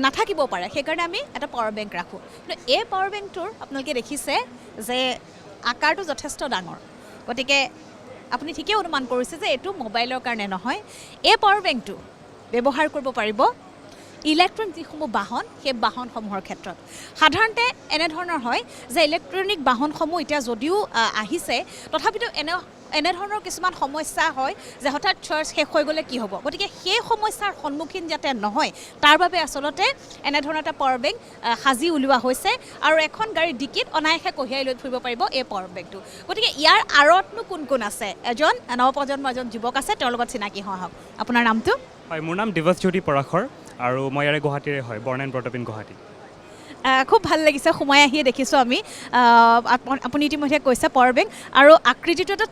নাথাকিব পাৰে সেইকাৰণে আমি এটা পাৱাৰ বেংক ৰাখোঁ কিন্তু এই পাৱাৰ বেংকটোৰ আপোনালোকে দেখিছে যে আকাৰটো যথেষ্ট ডাঙৰ গতিকে আপুনি ঠিকেই অনুমান কৰিছে যে এইটো মোবাইলৰ কাৰণে নহয় এই পাৱাৰ বেংকটো ব্যৱহাৰ কৰিব পাৰিব ইলেক্ট্ৰনিক যিসমূহ বাহন সেই বাহনসমূহৰ ক্ষেত্ৰত সাধাৰণতে এনেধৰণৰ হয় যে ইলেক্ট্ৰনিক বাহনসমূহ এতিয়া যদিও আহিছে তথাপিতো এনেধৰণৰ কিছুমান সমস্যা হয় যে হঠাৎ চাৰ্জ শেষ হৈ গ'লে কি হ'ব গতিকে সেই সমস্যাৰ সন্মুখীন যাতে নহয় তাৰ বাবে আচলতে এনেধৰণৰ এটা পাৱাৰ বেংক সাজি উলিওৱা হৈছে আৰু এখন গাড়ীৰ ডিকিত অনায়াসে কঢ়িয়াই লৈ ফুৰিব পাৰিব এই পাৱাৰ বেংকটো গতিকে ইয়াৰ আঁৰতনো কোন আছে এজন নৱপ্ৰজন্মৰ এজন যুৱক আছে তেওঁৰ লগত চিনাকি হওক আপোনাৰ নামটো হয় মোৰ নাম দিৱসজ্যোতি পৰাশৰ আৰু মই ইয়াৰে গুৱাহাটীৰে হয় বৰ্ণ and brought up in Guwahati খুব ভাল লাগিছে সোমাই আহিয়ে দেখিছোঁ আমি আপুনি ইতিমধ্যে কৈছে পাৱাৰ বেংক আৰু আকৃতিটো এটা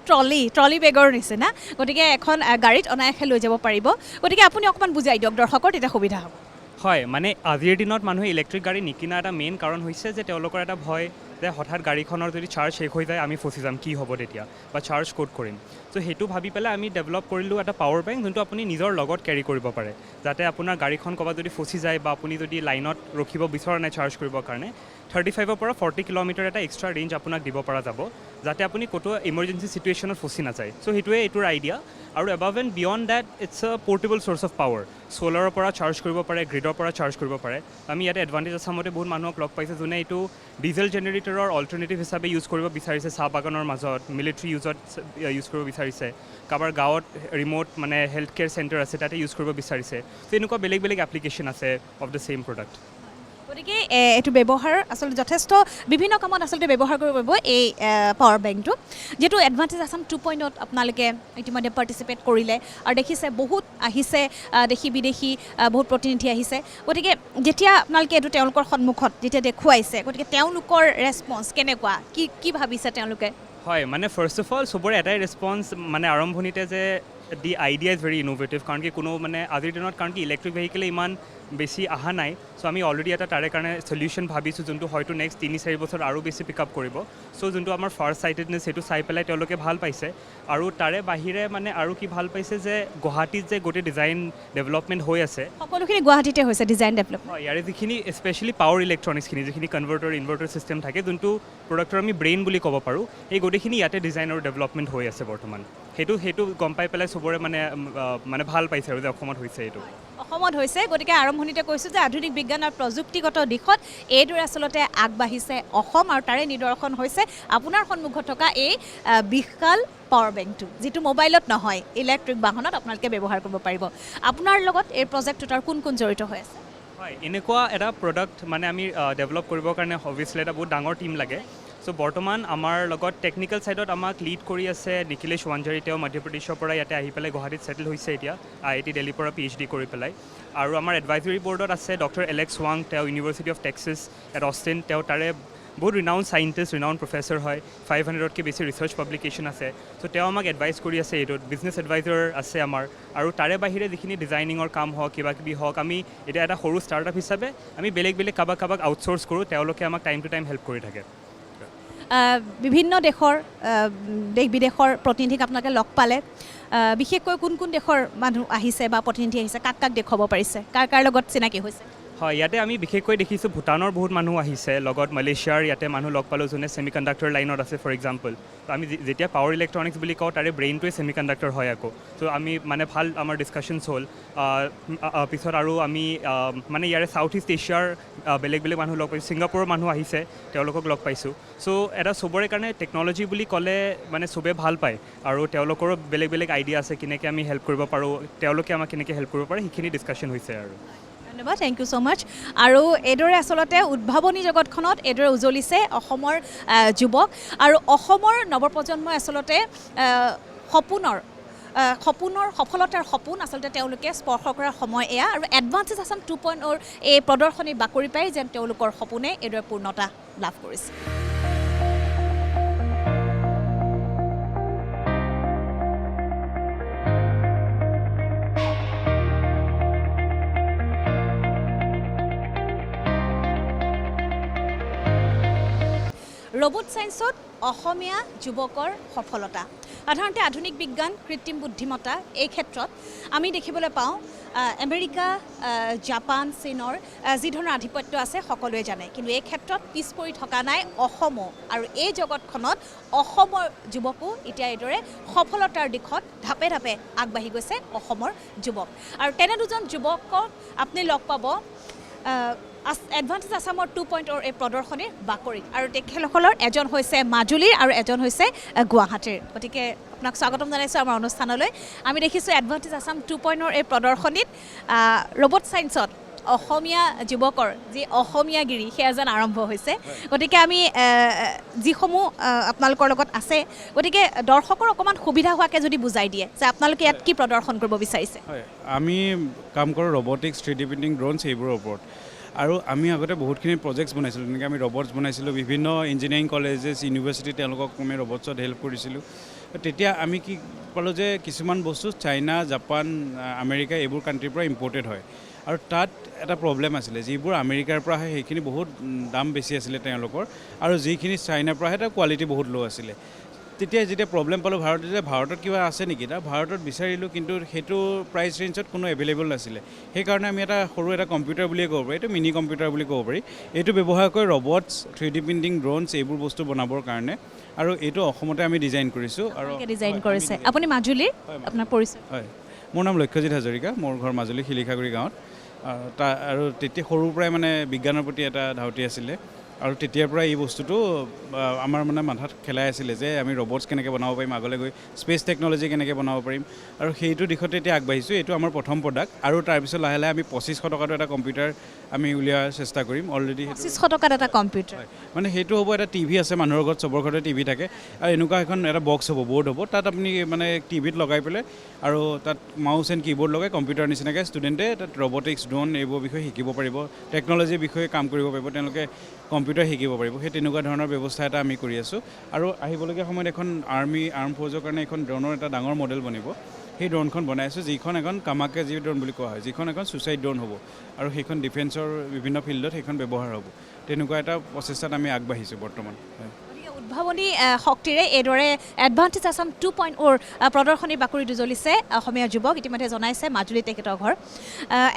ট্ৰলি বেগৰ নিচিনা গতিকে এখন গাড়ীত অনায়াসে লৈ যাব পাৰিব গতিকে আপুনি অকণমান বুজাই দিয়ক দৰ্শকৰ তেতিয়া সুবিধা হ'ব হয় মানে আজিৰ দিনত মানুহে ইলেক্ট্ৰিক গাড়ী নিকিনা এটা মেইন কাৰণ হৈছে যে তেওঁলোকৰ এটা ভয় যে হঠাৎ গাড়ীখনৰ যদি চাৰ্জ শেষ হৈ যায় আমি ফচি যাম কি হ'ব তেতিয়া বা চাৰ্জ ক'ত কৰিম চ' সেইটো ভাবি পেলাই আমি ডেভেলপ কৰিলোঁ এটা পাৱাৰ বেংক যোনটো আপুনি নিজৰ লগত কেৰি কৰিব পাৰে যাতে আপোনাৰ গাড়ীখন ক'ৰবাত যদি ফচি যায় বা আপুনি যদি লাইনত ৰখিব বিচৰা নাই চাৰ্জ কৰিবৰ কাৰণে 35ৰ পৰা 40 কিলোমিটাৰ এটা এক্সট্ৰা ৰেঞ্জ আপোনাক দিব পৰা যাব যাতে আপুনি ক'তো ইমাৰ্জেঞ্চি চিটুৱেশ্যনত ফচি নাযায় চ' সেইটোৱে এইটোৰ আইডিয়া আৰু above and beyond that it's a portable source of power চ'লাৰৰ পৰা চাৰ্জ কৰিব পাৰে গ্ৰিডৰ পৰা চাৰ্জ কৰিব পাৰে আমি ইয়াতে এডভান্টেজ আছামতে বহুত মানুহক লগ পাইছোঁ যোনে এইটো ডিজেল জেনেৰেটৰৰ অল্টাৰনেটিভ হিচাপে ইউজ কৰিব বিচাৰিছে চাহ বাগানৰ মাজত মিলিটাৰী ইউজত ইউজ কৰিব বিচাৰিছে কাৰোবাৰ গাঁৱত ৰিম'ট মানে হেল্থ কেয়াৰ চেণ্টাৰ আছে তাতে ইউজ কৰিব বিচাৰিছে ত' এনেকুৱা বেলেগ এপ্লিকেশ্যন আছে অফ দ্য ছেইম প্ৰডাক্ট গতিকে এইটো ব্যৱহাৰ আচলতে যথেষ্ট বিভিন্ন কামত আচলতে ব্যৱহাৰ কৰিব পাৰিব এই পাৱাৰ বেংকটো যিহেতু এডভান্টেজ আছাম 2.0 আপোনালোকে ইতিমধ্যে পাৰ্টিচিপেট কৰিলে আৰু দেখিছে বহুত আহিছে দেশী বিদেশী বহুত প্ৰতিনিধি আহিছে গতিকে যেতিয়া আপোনালোকে এইটো তেওঁলোকৰ সন্মুখত যেতিয়া দেখুৱাইছে গতিকে তেওঁলোকৰ ৰেছপন্স কেনেকুৱা কি ভাবিছে তেওঁলোকে হয় মানে ফাৰ্ষ্ট অফ অল চবৰে এটাই ৰেছপন্স মানে আৰম্ভণিতে যে the idea is very innovative কাৰণ কি কোনো মানে আজিৰ দিনত কাৰণ কি ইলেক্ট্ৰিক ভেহিকেলে ইমান বেছি অহা নাই চ' আমি অলৰেডি এটা তাৰে কাৰণে চলিউশ্যন ভাবিছোঁ যোনটো হয়তো নেক্সট 3-4 বছৰ আৰু বেছি পিক আপ কৰিব চ' যোনটো আমাৰ ফাৰ্ষ্ট চাইটেডনেছ সেইটো চাই পেলাই তেওঁলোকে ভাল পাইছে আৰু তাৰে বাহিৰে মানে আৰু কি ভাল পাইছে যে গুৱাহাটীত যে গোটেই ডিজাইন ডেভেলপমেণ্ট হৈ আছে সকলোখিনি গুৱাহাটীতে হৈছে ডিজাইন ডেভেলপমেণ্ট হয় ইয়াৰে যিখিনি স্পেচিয়েলি পাৱাৰ ইলেক্ট্ৰনিক্সখিনি যিখিনি ইনভাৰ্টাৰ চিষ্টেম থাকে যোনটো প্ৰডাক্টৰ আমি ব্ৰেইন বুলি ক'ব পাৰোঁ এই গোটেইখিনি ইয়াতে ডিজাইন আৰু ডেভেলপমেণ্ট হৈ আছে বৰ্তমান সেইটো গম পাই পেলাই চবৰে মানে ভাল পাইছে আৰু যে অসমত হৈছে এইটো অসমত হৈছে গতিকে আৰম্ভণিতে কৈছোঁ যে আধুনিক বিজ্ঞান আৰু প্ৰযুক্তিগত দিশত এইদৰে আচলতে আগবাঢ়িছে অসম আৰু তাৰে নিদৰ্শন হৈছে আপোনাৰ সন্মুখত থকা এই বিশাল পাৱাৰ বেংকটো যিটো মোবাইলত নহয় ইলেক্ট্ৰিক বাহনত আপোনালোকে ব্যৱহাৰ কৰিব পাৰিব আপোনাৰ লগত এই প্ৰজেক্টটোত আৰু কোন জড়িত হৈ আছে হয় এনেকুৱা এটা প্ৰডাক্ট মানে আমি ডেভেলপ কৰিবৰ কাৰণে অভিয়াছলি এটা বহুত ডাঙৰ টীম লাগে চ' বৰ্তমান আমাৰ লগত টেকনিকেল ছাইডত আমাক লিড কৰি আছে নিখিলেশ ৱাঞ্জাৰী তেওঁ মধ্যপ্ৰদেশৰ পৰা ইয়াতে আহি পেলাই গুৱাহাটীত ছেটেল হৈছে এতিয়া IIT দিল্লীৰ পৰা PhD কৰি পেলাই আৰু আমাৰ এডভাইজৰী বৰ্ডত আছে ডক্টৰ এলেক্স ৱাং তেওঁ university of Texas at Austin তেওঁ তাৰে বহুত ৰিনাউণ্ড চাইণ্টিষ্ট ৰিনাউণ্ড প্ৰফেচৰ হয় 500তকৈ বেছি ৰিচাৰ্চ পাব্লিকেশ্যন আছে চ' তেওঁ আমাক এডভাইচ কৰি আছে এইটোত বিজনেছ এডভাইজাৰ আছে আমাৰ আৰু তাৰে বাহিৰে যিখিনি ডিজাইনিঙৰ কাম হওক কিবা কিবি হওক আমি এতিয়া এটা সৰু ষ্টাৰ্টআপ হিচাপে আমি বেলেগ কাৰোবাক আউটচ'ৰ্চ কৰোঁ তেওঁলোকে আমাক টাইম টু টাইম হেল্প কৰি থাকে বিভিন্ন দেশ বিদেশৰ প্ৰতিনিধিক আপোনালোকে লগ পালে বিশেষকৈ কোন দেশৰ মানুহ আহিছে বা প্ৰতিনিধি আহিছে কাক দেখুৱাব পাৰিছে কাৰ লগত চিনাকি হৈছে হয় ইয়াতে আমি বিশেষকৈ দেখিছোঁ ভূটানৰ বহুত মানুহ আহিছে লগত মালয়েছিয়াৰ ইয়াতে মানুহ লগ পালোঁ যোনে ছেমি কণ্ডাক্টৰ লাইনত আছে ফৰ এক্সাম্পল তো আমি যেতিয়া পাৱাৰ ইলেক্ট্ৰনিক্স বুলি কওঁ তাৰে ব্ৰেইনটোৱে ছেমি কণ্ডাক্টৰ হয় আকৌ তো আমি মানে ভাল আমাৰ ডিছকাশ্যনছ হ'ল পিছত আৰু আমি মানে ইয়াৰে ছাউথ ইষ্ট এছিয়াৰ বেলেগ মানুহ লগ পাইছোঁ ছিংগাপুৰৰ মানুহ আহিছে তেওঁলোকক লগ পাইছোঁ চ' এটা চবৰে কাৰণে টেকন'লজি বুলি ক'লে মানে চবেই ভাল পায় আৰু তেওঁলোকৰো বেলেগ আইডিয়া আছে কেনেকৈ আমি হেল্প কৰিব পাৰোঁ তেওঁলোকে আমাক কেনেকৈ হেল্প কৰিব পাৰে সেইখিনি ডিছকাশ্যন হৈছে আৰু ধন্যবাদ, থেংক ইউ ছ' মাছ। আৰু এইদৰে আচলতে উদ্ভাৱনী জগতখনত এইদৰে উজলিছে অসমৰ যুৱক আৰু অসমৰ নৱপ্ৰজন্মই আচলতে সপোনৰ সফলতাৰ সপোন আচলতে তেওঁলোকে স্পৰ্শ কৰাৰ সময় এয়া আৰু এডভান্সেছ আছাম 2.0 এই প্ৰদৰ্শনী বাকৰি পাই যেন তেওঁলোকৰ সপোনে এইদৰে পূৰ্ণতা লাভ কৰিছে। ৰবট ছায়েন্সত অসমীয়া যুৱকৰ সফলতা সাধাৰণতে আধুনিক বিজ্ঞান কৃত্ৰিম বুদ্ধিমত্তা এই ক্ষেত্ৰত আমি দেখিবলৈ পাওঁ আমেৰিকা জাপান চীনৰ যি ধৰণৰ আধিপত্য আছে সকলোৱে জানে, কিন্তু এই ক্ষেত্ৰত পিছ পৰি থকা নাই অসমো আৰু এই জগতখনত অসমৰ যুৱকো এতিয়া এইদৰে সফলতাৰ দিশত ধাপে ধাপে আগবাঢ়ি গৈছে অসমৰ যুৱক আৰু তেনে দুজন যুৱকক আপুনি লগ পাব এডভান্সেছ আছামৰ 2.0 এই প্ৰদৰ্শনীৰ বাকৰিত আৰু তেখেতসকলৰ এজন হৈছে মাজুলীৰ আৰু এজন হৈছে গুৱাহাটীৰ। গতিকে আপোনাক স্বাগতম জনাইছোঁ আমাৰ অনুষ্ঠানলৈ। আমি দেখিছোঁ এডভান্সেছ আছাম 2.0 এই প্ৰদৰ্শনীত ৰবট ছায়েন্সত অসমীয়া যুৱকৰ যি অসমীয়াগিৰি সেয়া যেন আৰম্ভ হৈছে। গতিকে আমি যিসমূহ আপোনালোকৰ লগত আছে গতিকে দৰ্শকৰ অকণমান সুবিধা হোৱাকৈ যদি বুজাই দিয়ে যে আপোনালোকে ইয়াত কি প্ৰদৰ্শন কৰিব বিচাৰিছে। হয়, আমি কাম কৰোঁ ৰবটিক্স 3D প্ৰিণ্টিং ড্ৰোনছ এইবোৰৰ ওপৰত আৰু আমি আগতে বহুতখিনি প্ৰজেক্টছ বনাইছিলোঁ, যেনেকৈ আমি ৰবটছ বনাইছিলোঁ বিভিন্ন ইঞ্জিনিয়াৰিং কলেজেছ ইউনিভাৰ্চিটি তেওঁলোকক আমি ৰবটছত হেল্প কৰিছিলোঁ। তেতিয়া আমি কি পালোঁ যে কিছুমান বস্তু চাইনা জাপান আমেৰিকা এইবোৰ কাণ্ট্ৰিৰ পৰা ইম্পৰ্টেড হয় আৰু তাত এটা প্ৰব্লেম আছিলে, যিবোৰ আমেৰিকাৰ পৰা আহে সেইখিনি বহুত দাম বেছি আছিলে তেওঁলোকৰ আৰু যিখিনি চাইনাৰ পৰা আহে তাৰ কোৱালিটি বহুত ল' আছিলে। যেতিয়া প্ৰব্লেম পালোঁ ভাৰতত কিবা আছে নেকি, ভাৰতত বিচাৰিলোঁ কিন্তু সেইটো প্ৰাইচ ৰেঞ্জত কোনো এভেইলেবল নাছিলে। সেইকাৰণে আমি এটা সৰু এটা কম্পিউটাৰ বুলিয়ে ক'ব পাৰি, এইটো মিনি কম্পিউটাৰ বুলি ক'ব পাৰি। এইটো ব্যৱহাৰ কৰি ৰবটছ 3D প্ৰিণ্টিং ড্ৰোনছ এইবোৰ বস্তু বনাবৰ কাৰণে আৰু এইটো অসমতে আমি ডিজাইন কৰিছোঁ। আৰু ডিজাইন কৰিছে আপুনি মাজুলীৰ, আপোনাৰ পৰিচয়? হয়, মোৰ নাম লক্ষ্যজিৎ হাজৰিকা, মোৰ ঘৰ মাজুলী শিলিখাগুৰি গাঁৱত। আৰু তেতিয়া সৰুৰ পৰাই মানে বিজ্ঞানৰ প্ৰতি এটা ধাউতি আছিলে আৰু তেতিয়াৰ পৰা এই বস্তুটো আমাৰ মানে মাথাত খেলাই আছিলে যে আমি ৰবটছ কেনেকৈ বনাব পাৰিম, আগলৈ গৈ স্পেচ টেকন'লজি কেনেকৈ বনাব পাৰিম আৰু সেইটো দিশতে এতিয়া আগবাঢ়িছোঁ। এইটো আমাৰ প্ৰথম প্ৰডাক্ট আৰু তাৰপিছত লাহে লাহে আমি 2500 টকাটো এটা কম্পিউটাৰ আমি উলিওৱাৰ চেষ্টা কৰিম। অলৰেডি 2500 টকাত এটা কম্পিউটাৰ, মানে সেইটো হ'ব এটা টিভি আছে মানুহৰ ঘৰত, চবৰ ঘৰতে টিভি থাকে আৰু এনেকুৱা এখন এটা বক্স হ'ব, বৰ্ড হ'ব, তাত আপুনি মানে টিভিত লগাই পেলাই আৰু তাত মাউচ এণ্ড কীবৰ্ড লগাই কম্পিউটাৰ নিচিনাকৈ ষ্টুডেণ্টে তাত ৰবটিক্স ড্ৰোন এইবোৰ বিষয়ে শিকিব পাৰিব, টেকন'লজিৰ বিষয়ে কাম কৰিব পাৰিব, তেওঁলোকে কম্পিউটাৰ শিকিব পাৰিব। সেই তেনেকুৱা ধৰণৰ ব্যৱস্থা এটা আমি কৰি আছোঁ আৰু আহিবলগীয়া সময়ত এখন আৰ্ম ফ'ৰ্চৰ কাৰণে এখন ড্ৰোনৰ এটা ডাঙৰ মডেল বনিব। সেই ড্ৰোনখন বনাই আছোঁ, যিখন এখন কামাকাজি ড্ৰোন বুলি কোৱা হয়, যিখন এখন ছুইচাইড ড্ৰোন হ'ব আৰু সেইখন ডিফেন্সৰ বিভিন্ন ফিল্ডত সেইখন ব্যৱহাৰ হ'ব। তেনেকুৱা এটা প্ৰচেষ্টাত আমি আগবাঢ়িছোঁ বৰ্তমান। উদ্ভাৱনী শক্তিৰে এইদৰে এডভান্সেছ আছাম 2.0 প্ৰদৰ্শনী বাকৰি দুজলিছে অসমীয়া যুৱক। ইতিমধ্যে জনাইছে মাজুলী তেখেতৰ ঘৰ।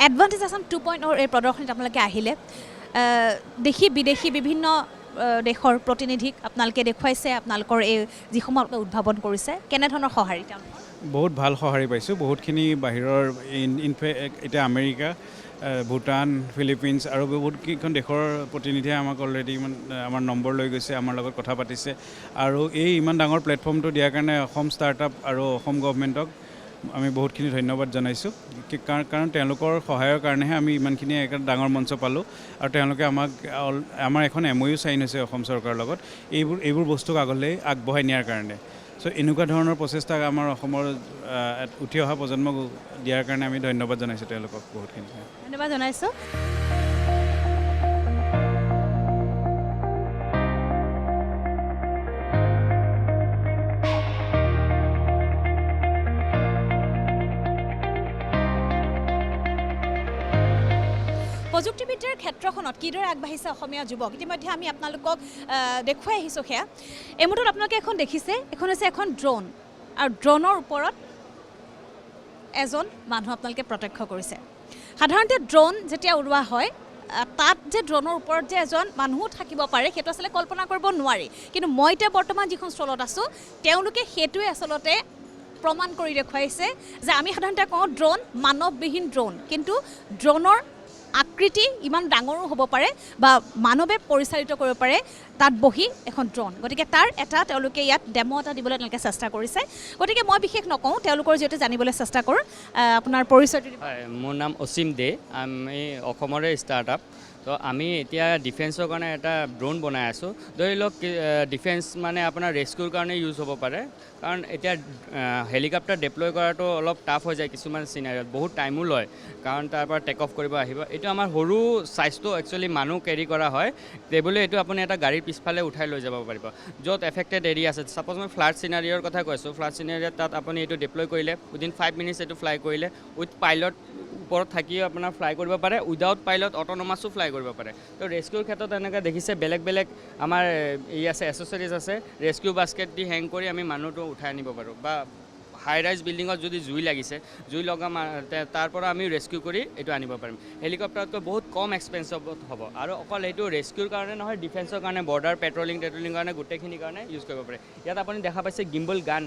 এডভান্সেছ আছাম 2.0 এই প্ৰদৰ্শনীত আপোনালোকে আহিলে, দেশী বিদেশী বিভিন্ন দেশৰ প্ৰতিনিধিক আপোনালোকে দেখুৱাইছে আপোনালোকৰ এই যিসমূহ উদ্ভাৱন কৰিছে, কেনেধৰণৰ সঁহাৰি তেওঁলোকৰ? বহুত ভাল সঁহাৰি পাইছোঁ, বহুতখিনি বাহিৰৰ এতিয়া আমেৰিকা, ভূটান, ফিলিপিনছ আৰু বহুতকেইখন দেশৰ প্ৰতিনিধিয়ে আমাক অলৰেডি আমাৰ নম্বৰ লৈ গৈছে, আমাৰ লগত কথা পাতিছে আৰু এই ইমান ডাঙৰ প্লেটফৰ্মটো দিয়াৰ কাৰণে অসম ষ্টাৰ্টআপ আৰু অসম গভমেণ্টক আমি বহুতখিনি ধন্যবাদ জনাইছোঁ। কাৰণ তেওঁলোকৰ সহায়ৰ কাৰণেহে আমি ইমানখিনি এটা ডাঙৰ মঞ্চ পালোঁ আৰু তেওঁলোকে আমাৰ এখন MOU চাইন হৈছে অসম চৰকাৰৰ লগত এইবোৰ বস্তুক আগলৈ আগবঢ়াই নিয়াৰ কাৰণে। চ' এনেকুৱা ধৰণৰ প্ৰচেষ্টা আমাৰ অসমৰ উঠি অহা প্ৰজন্মক দিয়াৰ কাৰণে আমি ধন্যবাদ জনাইছোঁ তেওঁলোকক বহুতখিনি। ধন্যবাদ জনাইছোঁ। প্ৰযুক্তিবিদ্যাৰ ক্ষেত্ৰখনত কিদৰে আগবাঢ়িছে অসমীয়া যুৱক ইতিমধ্যে আমি আপোনালোকক দেখুৱাই আহিছোঁ। সেয়া এই মুহূৰ্তত আপোনালোকে এখন দেখিছে, এখন হৈছে এখন ড্ৰোন আৰু ড্ৰোনৰ ওপৰত এজন মানুহ আপোনালোকে প্ৰত্যক্ষ কৰিছে। সাধাৰণতে ড্ৰোন যেতিয়া উৰুৱা হয় তাত যে ড্ৰোনৰ ওপৰত যে এজন মানুহো থাকিব পাৰে সেইটো আচলতে কল্পনা কৰিব নোৱাৰি, কিন্তু মই এতিয়া বৰ্তমান যিখন স্থলত আছোঁ তেওঁলোকে সেইটোৱে আচলতে প্ৰমাণ কৰি দেখুৱাইছে যে আমি সাধাৰণতে কওঁ ড্ৰোন মানৱবিহীন ড্ৰোন, কিন্তু ড্ৰোনৰ আকৃতি ইমান ডাঙৰো হ'ব পাৰে বা মানৱে পৰিচালিত কৰিব পাৰে তাত বহি এখন ড্ৰোন গতিকে তাৰ এটা তেওঁলোকে ইয়াত ডেমো এটা দিবলৈ তেওঁলোকে চেষ্টা কৰিছে গতিকে মই বিশেষ নকওঁ তেওঁলোকৰ যিহেতু জানিবলৈ চেষ্টা কৰোঁ আপোনাৰ পৰিচয়টো দিব হয় মোৰ নাম অসীম দে আমি অসমৰে ষ্টাৰ্টআপ তো আমি এতিয়া ডিফেন্সৰ কাৰণে এটা ড্ৰোন বনাই আছোঁ ধৰি লওক ডিফেন্স মানে আপোনাৰ ৰেস্কিউৰ কাৰণে ইউজ হ'ব পাৰে কাৰণ এতিয়া হেলিকপ্টাৰ ডিপ্লয় কৰাটো অলপ টাফ হৈ যায় কিছুমান চিনাৰিত বহুত টাইমো লয় কাৰণ তাৰ পৰা টেক অফ কৰিব আহিব এইটো আমাৰ সৰু চাইজটো একচুৱেলি মানুহ কেৰি কৰা হয় টেবুলে এইটো আপুনি এটা গাড়ীৰ পিছফালে উঠাই লৈ যাব পাৰিব য'ত এফেক্টেড এৰিয়া আছে ছাপ'জ মই ফ্লাড চিনাৰিঅ'ৰ কথা কৈছোঁ ফ্লাড চিনাৰিঅ'ত তাত আপুনি এইটো ডিপ্লয় কৰিলে উইদিন 5 মিনিটছ এইটো ফ্লাই কৰিলে উইথ পাইলট ওপৰত থাকিও আপোনাৰ ফ্লাই কৰিব পাৰে উইদাউট পাইলট অট'নমাছো ফ্লাই কৰিব পাৰে তো ৰেস্কিউৰ ক্ষেত্ৰত এনেকৈ দেখিছে বেলেগ বেলেগ আমাৰ এই আছে এচেচৰিজ আছে ৰেস্কিউ বাস্কেট দি হেং কৰি আমি মানুহটো উঠাই আনিব পাৰোঁ বা হাই ৰাইজ বিল্ডিঙত যদি জুই লাগিছে জুই লগা তাৰ পৰা আমি ৰেস্কিউ কৰি এইটো আনিব পাৰিম হেলিকপ্টাৰতকৈ বহুত কম এক্সপেঞ্চিভত হ'ব আৰু অকল এইটো ৰেস্কিউৰ কাৰণে নহয় ডিফেন্সৰ কাৰণে বৰ্ডাৰ পেট্ৰলিং কাৰণে গোটেইখিনিৰ কাৰণে ইউজ কৰিব পাৰে ইয়াত আপুনি দেখা পাইছে গিম্বল গান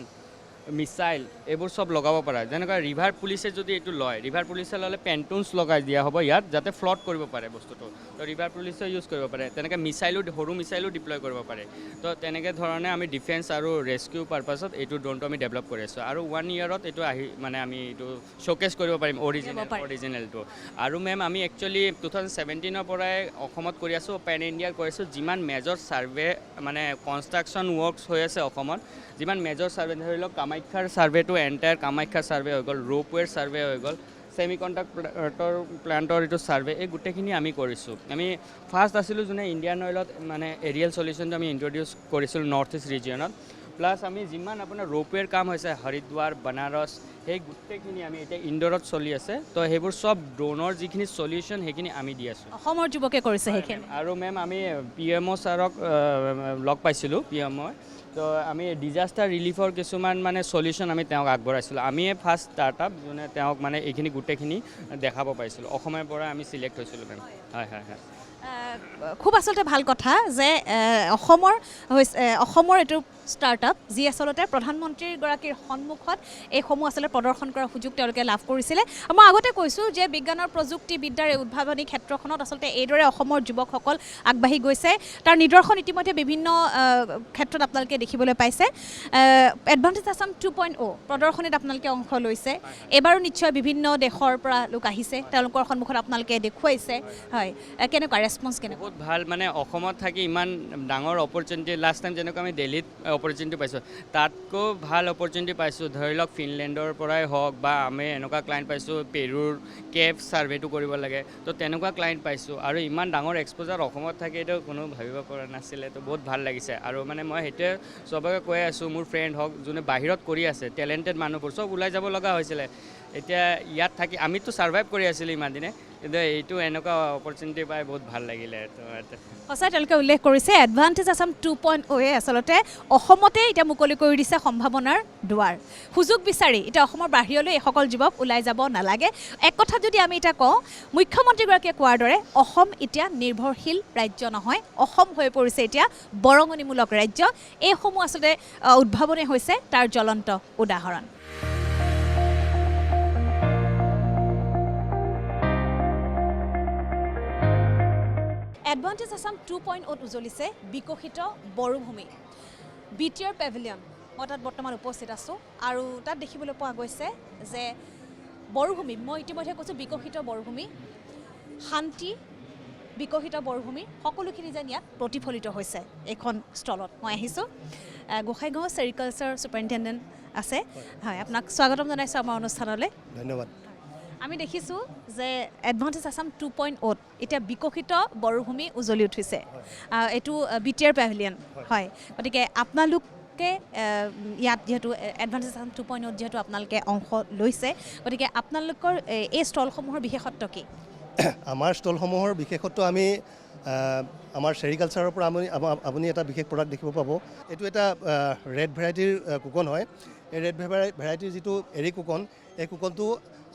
মিছাইল এইবোৰ চব লগাব পৰা যেনেকৈ ৰিভাৰ পুলিচে যদি এইটো লয় ৰিভাৰ পুলিচে ল'লে পেণ্টুনছ লগাই দিয়া হ'ব ইয়াত যাতে ফ্লট কৰিব পাৰে বস্তুটো তো ৰিভাৰ পুলিচে ইউজ কৰিব পাৰে তেনেকৈ মিছাইলো সৰু মিছাইলো ডিপ্লয় কৰিব পাৰে তো তেনেকৈ ধৰণে আমি ডিফেন্স আৰু ৰেস্কিউ পাৰপাছত এইটো ড্ৰোনটো আমি ডেভেলপ কৰি আছোঁ আৰু 1 ইয়েৰত এইটো মানে আমি এইটো শ্ব'কেছ কৰিব পাৰিম অৰিজিনেলটো আৰু মেম আমি একচুৱেলি 2017ৰ পৰাই অসমত কৰি আছোঁ পেন ইণ্ডিয়া কৰি আছোঁ যিমান মেজৰ ছাৰ্ভে মানে কনষ্ট্ৰাকশ্যন ৱৰ্কছ হৈ আছে অসমত যিমান মেজৰ ছাৰ্ভে ধৰি লওক কামাখ্যাৰ ছাৰ্ভেটো এণ্টায়াৰ কামাখ্যাৰ ছাৰ্ভে হৈ গ'ল ৰোপৱেৰ ছাৰ্ভে হৈ গ'ল ছেমি কণ্ডাক্টৰ প্লাণ্টৰ এইটো ছাৰ্ভে এই গোটেইখিনি আমি কৰিছোঁ আমি ফাৰ্ষ্ট আছিলোঁ যোনে ইণ্ডিয়ান অইলত মানে এৰিয়েল চলিউশ্যনটো আমি ইণ্ট্ৰডিউচ কৰিছিলোঁ নৰ্থ ইষ্ট ৰিজিয়নত প্লাছ আমি যিমান আপোনাৰ ৰোপৱেৰ কাম হৈছে হৰিদ্বাৰ বনাৰস সেই গোটেইখিনি আমি এতিয়া ইণ্ডোৰত চলি আছে তো সেইবোৰ চব ড্ৰোনৰ যিখিনি চলিউশ্যন সেইখিনি আমি দি আছোঁ অসমৰ যুৱকে কৰিছে সেইখিনি আৰু মেম আমি PMO ছাৰক লগ পাইছিলোঁ PMO তো আমি ডিজাষ্টাৰ ৰিলিফৰ কিছুমান মানে চলিউশ্যন আমি তেওঁক আগবঢ়াইছিলোঁ আমিয়ে ফাৰ্ষ্ট ষ্টাৰ্টআপ যোনে তেওঁক মানে এইখিনি গোটেইখিনি দেখাব পাৰিছিলোঁ অসমৰ পৰা আমি চিলেক্ট হৈছিলোঁ মেম হয় হয় হয় খুব আচলতে ভাল কথা যে অসমৰ এইটো ষ্টাৰ্টআপ যি আচলতে প্ৰধানমন্ত্ৰীগৰাকীৰ সন্মুখত এইসমূহ আচলতে প্ৰদৰ্শন কৰাৰ সুযোগ তেওঁলোকে লাভ কৰিছিলে মই আগতে কৈছোঁ যে বিজ্ঞানৰ প্ৰযুক্তিবিদ্যাৰ এই উদ্ভাৱনী ক্ষেত্ৰখনত আচলতে এইদৰে অসমৰ যুৱকসকল আগবাঢ়ি গৈছে তাৰ নিদৰ্শন ইতিমধ্যে বিভিন্ন ক্ষেত্ৰত আপোনালোকে দেখিবলৈ পাইছে এডভান্টেজ আছাম 2.0 প্ৰদৰ্শনীত আপোনালোকে অংশ লৈছে এইবাৰো নিশ্চয় বিভিন্ন দেশৰ পৰা লোক আহিছে তেওঁলোকৰ সন্মুখত আপোনালোকে দেখুৱাইছে হয় কেনেকুৱা ৰেছপন্স কেনেকুৱা বহুত ভাল মানে অসমত থাকি ইমান ডাঙৰ অপৰচুনিটি লাষ্ট টাইম যেনেকৈ আমি দিল্লীত অপৰচুনিটি পাইছোঁ তাতকৈ ভাল অপৰচুনিটি পাইছোঁ ধৰি লওক ফিনলেণ্ডৰ পৰাই হওক বা আমি এনেকুৱা ক্লাইণ্ট পাইছোঁ পেৰুৰ কেব ছাৰ্ভেটো কৰিব লাগে তো তেনেকুৱা ক্লাইণ্ট পাইছোঁ আৰু ইমান ডাঙৰ এক্সপ'জাৰ অসমত থাকি এইটো কোনো ভাবিব পৰা নাছিলে তো বহুত ভাল লাগিছে আৰু মানে মই সেইটোৱে চবকে কৈ আছোঁ মোৰ ফ্ৰেণ্ড হওক যোনে বাহিৰত কৰি আছে টেলেণ্টেড মানুহবোৰ চব ওলাই যাব লগা হৈছিলে এতিয়া ইয়াত থাকি আমিতো ছাৰ্ভাইভ কৰি আছিলোঁ ইমান দিনে কিন্তু এইটো এনেকুৱা অপৰচুনিটি পাই বহুত ভাল লাগিলে সঁচাই তেওঁলোকে উল্লেখ কৰিছে এডভান্টেজ আছাম 2.0 অচলতে অসমতে এতিয়া মুকলি কৰি দিছে সম্ভাৱনাৰ দুৱাৰ সুযোগ বিচাৰি এতিয়া অসমৰ বাহিৰলৈ এইসকল যুৱক ওলাই যাব নালাগে এক কথা যদি আমি এতিয়া কওঁ মুখ্যমন্ত্ৰীগৰাকীয়ে কোৱাৰ দৰে অসম এতিয়া নিৰ্ভৰশীল ৰাজ্য নহয় অসম হৈ পৰিছে এতিয়া বৰঙনিমূলক ৰাজ্য এইসমূহ আচলতে উদ্ভাৱনী হৈছে তাৰ জ্বলন্ত উদাহৰণ এডভান্টেজ আছাম 2.0 উজলিছে বিকশিত বড়োভূমি BTR পেভিলিয়ন মই তাত বৰ্তমান উপস্থিত আছোঁ আৰু তাত দেখিবলৈ পোৱা গৈছে যে বড়োভূমি মই ইতিমধ্যে কৈছোঁ বিকশিত বড়োভূমি শান্তি বিকশিত বড়োভূমি সকলোখিনি যেন ইয়াত প্ৰতিফলিত হৈছে এইখন ষ্টলত মই আহিছোঁ গোসাইগাঁও ছেৰিকালচাৰ ছুপাৰিণ্টেণ্ডেণ্ট আছে হয় আপোনাক স্বাগতম জনাইছোঁ আমাৰ অনুষ্ঠানলৈ ধন্যবাদ আমি দেখিছোঁ যে এডভান্টেজ আছাম 2.0 এতিয়া বিকশিত বড়োভূমি উজলি উঠিছে এইটো BTR পেভিলিয়ন হয় গতিকে আপোনালোকে ইয়াত যিহেতু এডভান্টেজ আছাম 2.0 যিহেতু আপোনালোকে অংশ লৈছে গতিকে আপোনালোকৰ এই ষ্টলসমূহৰ বিশেষত্ব কি আমাৰ ষ্টলসমূহৰ বিশেষত্ব আমি আমাৰ ছেৰিকালচাৰৰ পৰা আপুনি এটা বিশেষ প্ৰডাক্ট দেখিব পাব এইটো এটা ৰেড ভেৰাইটিৰ কুকন হয় এই ৰেড ভেৰাইটিৰ যিটো এৰী কুকন এই কুকনটো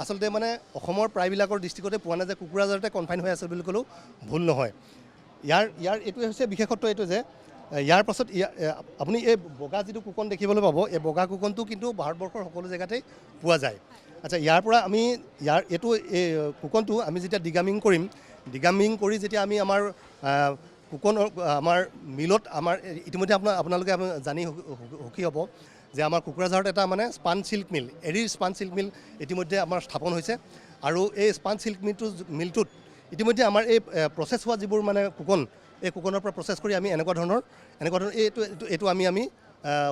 আচলতে মানে অসমৰ প্ৰায়বিলাকৰ ডিষ্ট্ৰিক্টতে পোৱা নাযায় কুকুৰাজাৰতে কনফাইন হৈ আছে বুলি ক'লেও ভুল নহয় ইয়াৰ এইটোৱে হৈছে বিশেষত্ব এইটো যে ইয়াৰ পাছত আপুনি এই বগা যিটো কুকন দেখিবলৈ পাব এই বগা কুকনটো কিন্তু ভাৰতবৰ্ষৰ সকলো জেগাতেই পোৱা যায় আচ্ছা, ইয়াৰ পৰা আমি এইটো এই কুকনটো আমি যেতিয়া ডিগামিং কৰি যেতিয়া আমি আমাৰ কুকনৰ আমাৰ মিলত আমাৰ ইতিমধ্যে আপোনালোকে জানি সুখী হ'ব যে আমাৰ কোকৰাঝাৰত এটা মানে স্পান চিল্ক মিল, এৰীৰ স্পান চিল্ক মিল ইতিমধ্যে আমাৰ স্থাপন হৈছে। আৰু এই স্পান চিল্ক মিলটোত ইতিমধ্যে আমাৰ এই প্ৰচেছ হোৱা যিবোৰ মানে কুকন, এই কুকনৰ পৰা প্ৰচেছ কৰি আমি এনেকুৱা ধৰণৰ এইটো আমি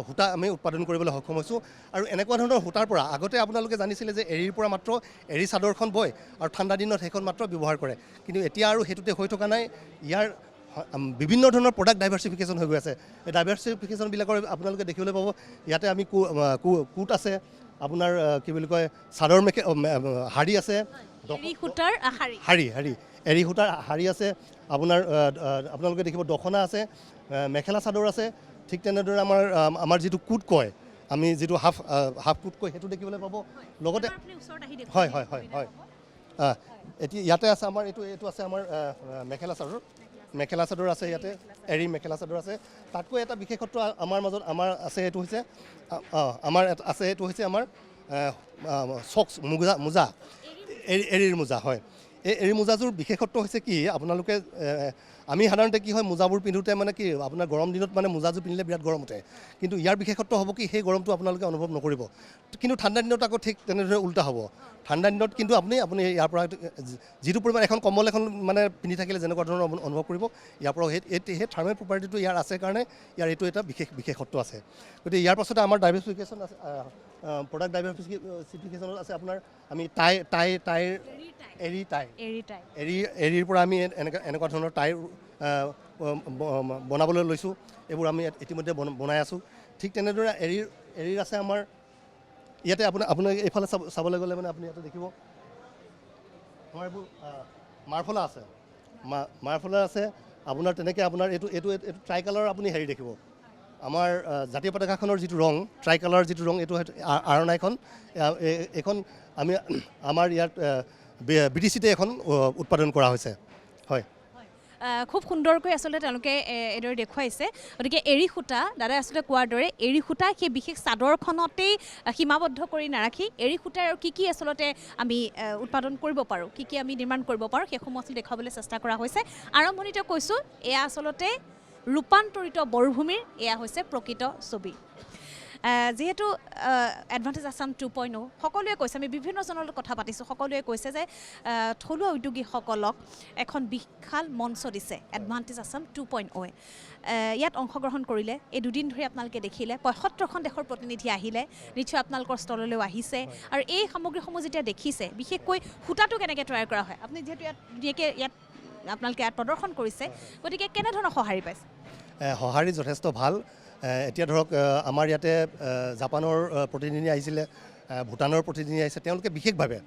সূতা আমি উৎপাদন কৰিবলৈ সক্ষম হৈছোঁ। আৰু এনেকুৱা ধৰণৰ সূতাৰ পৰা আগতে আপোনালোকে জানিছিলে যে এৰীৰ পৰা মাত্ৰ এৰী চাদৰখন বয় আৰু ঠাণ্ডা দিনত সেইখন মাত্ৰ ব্যৱহাৰ কৰে, কিন্তু এতিয়া আৰু সেইটোতে হৈ থকা নাই। ইয়াৰ বিভিন্ন ধৰণৰ প্ৰডাক্ট ডাইভাৰ্চিফিকেশ্যন হৈ গৈ আছে। এই ডাইভাৰ্চিফিকেশ্যনবিলাকৰ আপোনালোকে দেখিবলৈ পাব। ইয়াতে আমি কোট আছে, আপোনাৰ কি বুলি কয় চাদৰ শাৰী আছে, এৰী সূতাৰ শাৰী এৰী সূতাৰ শাৰী আছে, আপোনালোকে দেখিব দখনা আছে, মেখেলা চাদৰ আছে। ঠিক তেনেদৰে আমাৰ যিটো কোট কয়, আমি যিটো হাফ কোট কয় সেইটো দেখিবলৈ পাব। লগতে হয় এতিয়া ইয়াতে আছে আমাৰ এইটো আছে আমাৰ মেখেলা চাদৰ আছে, ইয়াতে এৰী মেখেলা চাদৰ আছে। তাতকৈ এটা বিশেষত্ব আমাৰ মাজত আছে, এইটো হৈছে এইটো হৈছে আমাৰ চক্স মোজা, এৰীৰ মোজা। হয়, এই এৰী মোজাযোৰ বিশেষত্ব হৈছে কি, আপোনালোকে আমি সাধাৰণতে কি হয় মোজাবোৰ পিন্ধোতে মানে কি আপোনাৰ গৰম দিনত মানে মোজাযোৰ পিন্ধিলে বিৰাট গৰম উঠে, কিন্তু ইয়াৰ বিশেষত্ব হ'ব কি সেই গৰমটো আপোনালোকে অনুভৱ নকৰিব। কিন্তু ঠাণ্ডা দিনত আকৌ ঠিক তেনেদৰে উল্টা হ'ব। ঠাণ্ডা দিনত কিন্তু আপুনি ইয়াৰ পৰা যিটো পৰিমাণ এখন কম্বল এখন মানে পিন্ধি থাকিলে যেনেকুৱা ধৰণৰ অনুভৱ কৰিব, ইয়াৰ পৰা সেই থাৰ্মেল প্ৰপাৰ্টিটো ইয়াৰ আছে কাৰণে ইয়াৰ এইটো এটা বিশেষত্ব আছে। গতিকে ইয়াৰ পাছতে আমাৰ ডাইভাৰ্চিফিকেশ্যন আছে, প্ৰডাক্ট ডাইভাৰ্চিফিকেশ্যনত আছে আপোনাৰ আমি এৰীৰ পৰা আমি এনেকুৱা ধৰণৰ টাই বনাবলৈ লৈছোঁ। এইবোৰ আমি ইতিমধ্যে বনাই আছোঁ। ঠিক তেনেদৰে এৰীৰ আছে আমাৰ ইয়াতে আপোনাক এইফালে চাবলৈ গ'লে মানে আপুনি ইয়াতে দেখিব আমাৰ এইবোৰ মাৰফলা আছে, মাৰফলা আছে আপোনাৰ তেনেকৈ আপোনাৰ এইটো ট্ৰাই কালাৰ আপুনি দেখিব। আমাৰ জাতীয় পতাকাখনৰ যিটো ৰং, ট্ৰাই কালাৰ যিটো ৰং, এইটো আৰণাইখন এইখন আমাৰ ইয়াত BTCতে এখন উৎপাদন কৰা হৈছে। হয়, খুব সুন্দৰকৈ আচলতে তেওঁলোকে এইদৰে দেখুৱাইছে। গতিকে এৰী সূতা দাদাই আচলতে কোৱাৰ দৰে এৰী সূতা সেই বিশেষ চাদৰখনতেই সীমাবদ্ধ কৰি নাৰাখি এৰী সূতাৰ আৰু কি আচলতে আমি উৎপাদন কৰিব পাৰোঁ, কি আমি নিৰ্মাণ কৰিব পাৰোঁ, সেইসমূহ আচলতে দেখুৱাবলৈ চেষ্টা কৰা হৈছে। আৰম্ভণিতে কৈছোঁ এয়া আচলতে ৰূপান্তৰিত বৰভূমিৰ এয়া হৈছে প্ৰকৃত ছবি। যিহেতু এডভান্টেজ আছাম 2.0 সকলোৱে কৈছে, আমি বিভিন্নজনৰ লগত কথা পাতিছোঁ, সকলোৱে কৈছে যে থলুৱা উদ্যোগীসকলক এখন বিশাল মঞ্চ দিছে এডভান্টেজ আছাম 2.0। ইয়াত অংশগ্ৰহণ কৰিলে, এই দুদিন ধৰি আপোনালোকে দেখিলে ৭৫খন দেশৰ প্ৰতিনিধি আহিলে, নিশ্চয় আপোনালোকৰ ষ্টললৈও আহিছে। আৰু এই সামগ্ৰীসমূহ যেতিয়া দেখিছে, বিশেষকৈ সূতাটো কেনেকৈ তৈয়াৰ কৰা হয়, আপুনি যিহেতু ইয়াত আপোনালোকে ইয়াত প্ৰদৰ্শন কৰিছে, গতিকে কেনেধৰণৰ সঁহাৰি পাইছে? সঁহাৰি যথেষ্ট ভাল। এতিয়া ধৰক আমাৰ ইয়াতে জাপানৰ প্ৰতিনিধি আহিছিলে, ভূটানৰ প্ৰতিনিধি আহিছে। তেওঁলোকে বিশেষভাৱে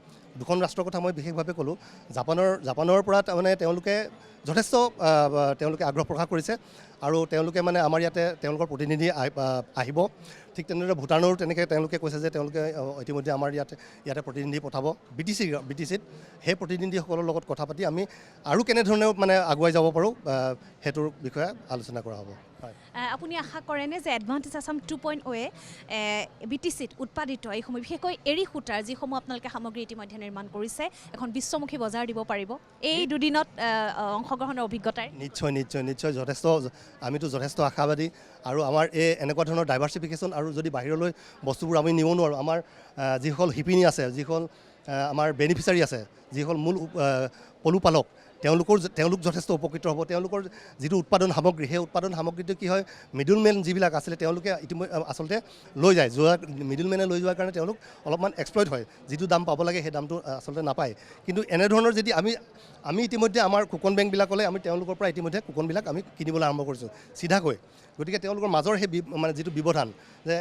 দুখন ৰাষ্ট্ৰৰ কথা মই বিশেষভাৱে ক'লোঁ। জাপানৰ পৰা তাৰমানে তেওঁলোকে যথেষ্ট আগ্ৰহ প্ৰকাশ কৰিছে আৰু তেওঁলোকে মানে আমাৰ ইয়াতে তেওঁলোকৰ প্ৰতিনিধি আহিব। ঠিক তেনেদৰে ভূটানৰো তেনেকৈ তেওঁলোকে কৈছে যে তেওঁলোকে ইতিমধ্যে আমাৰ ইয়াতে প্ৰতিনিধি পঠাব BTCত। সেই প্ৰতিনিধিসকলৰ লগত কথা পাতি আমি আৰু কেনেধৰণে মানে আগুৱাই যাব পাৰোঁ সেইটোৰ বিষয়ে আলোচনা কৰা হ'ব। আপুনি আশা কৰেনে যে এডভান্টেজ আছাম 2.0 BTCত উৎপাদিত এইসমূহ বিশেষকৈ এৰী সূতাৰ যিসমূহ আপোনালোকে সামগ্ৰী ইতিমধ্যে নিৰ্মাণ কৰিছে এখন বিশ্বমুখী বজাৰ দিব পাৰিব এই দুদিনত অংশগ্ৰহণৰ অভিজ্ঞতাৰ? নিশ্চয় আমিতো যথেষ্ট আশাবাদী। আৰু আমাৰ এনেকুৱা ধৰণৰ ডাইভাৰ্চিফিকেশ্যন আৰু যদি বাহিৰলৈ বস্তুবোৰ আমি নিব নোৱাৰোঁ, আমাৰ যিসকল শিপিনী আছে, যিসকল আমাৰ বেনিফিচাৰী আছে, যিসকল মূল পলুপালক, তেওঁলোক যথেষ্ট উপকৃত হ'ব। তেওঁলোকৰ যিটো উৎপাদন সামগ্ৰী, সেই উৎপাদন সামগ্ৰীটো কি হয়, মিডলমেন যিবিলাক আছিলে তেওঁলোকে আচলতে লৈ যায়। মিডলমেনে লৈ যোৱাৰ কাৰণে তেওঁলোক অলপমান এক্সপ্লইট হয়, যিটো দাম পাব লাগে সেই দামটো আচলতে নাপায়। কিন্তু এনেধৰণৰ যদি আমি ইতিমধ্যে আমাৰ কুকন বেংকবিলাকলৈ আমি তেওঁলোকৰ পৰা ইতিমধ্যে কুকনবিলাক আমি কিনিবলৈ আৰম্ভ কৰিছোঁ চিধাকৈ। গতিকে তেওঁলোকৰ মাজৰ সেই মানে যিটো ব্যৱধান যে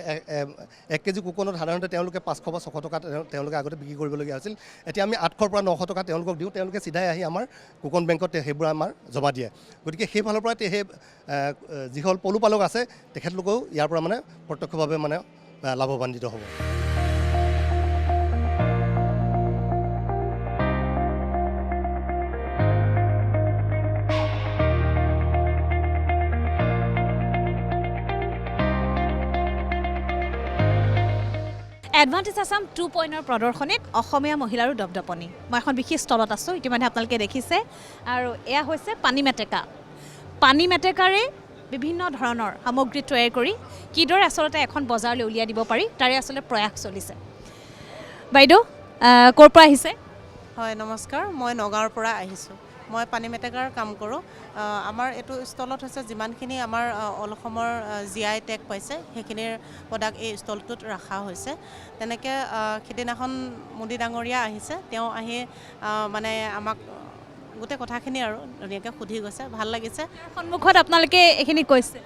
1 কেজি কুকনত সাধাৰণতে তেওঁলোকে 500 বা 600 টকা তেওঁলোকে আগতে বিক্ৰী কৰিবলগীয়া হৈছিল। এতিয়া আমি 800 পৰা 900 টকা তেওঁলোকক দিওঁ, তেওঁলোকে চিধাই আহি আমাৰ কুকন বেংকত সেইবোৰ আমাৰ জমা দিয়ে। গতিকে সেইফালৰ পৰা সেই যিসকল পলুপালক আছে তেখেতলোকেও ইয়াৰ পৰা মানে প্ৰত্যক্ষভাৱে মানে লাভৱান্বিত হ'ব। এডভান্টেজ আছাম 2.0 প্ৰদৰ্শনীত অসমীয়া মহিলাৰো দপদপনি মই এখন বিশেষ স্থলত আছোঁ ইতিমধ্যে আপোনালোকে দেখিছে আৰু এয়া হৈছে পানী মেটেকাৰে বিভিন্ন ধৰণৰ সামগ্ৰী তৈয়াৰ কৰি কিদৰে আচলতে এখন বজাৰলৈ উলিয়াই দিব পাৰি তাৰে আচলতে প্ৰয়াস চলিছে বাইদেউ ক'ৰ পৰা আহিছে হয় নমস্কাৰ মই নগাঁৱৰ পৰা আহিছোঁ মই পানী মেটেকাৰ কাম কৰোঁ আমাৰ এইটো ষ্টলত হৈছে যিমানখিনি আমাৰ অল অসমৰ GI টেগ পাইছে সেইখিনিৰ প্ৰডাক্ট এই ষ্টলটোত ৰখা হৈছে তেনেকৈ সিদিনাখন মোদী ডাঙৰীয়া আহিছে তেওঁ আহি মানে আমাক গোটেই কথাখিনি আৰু ধুনীয়াকৈ সুধি গৈছে ভাল লাগিছে সন্মুখত আপোনালোকে এইখিনি কৈছে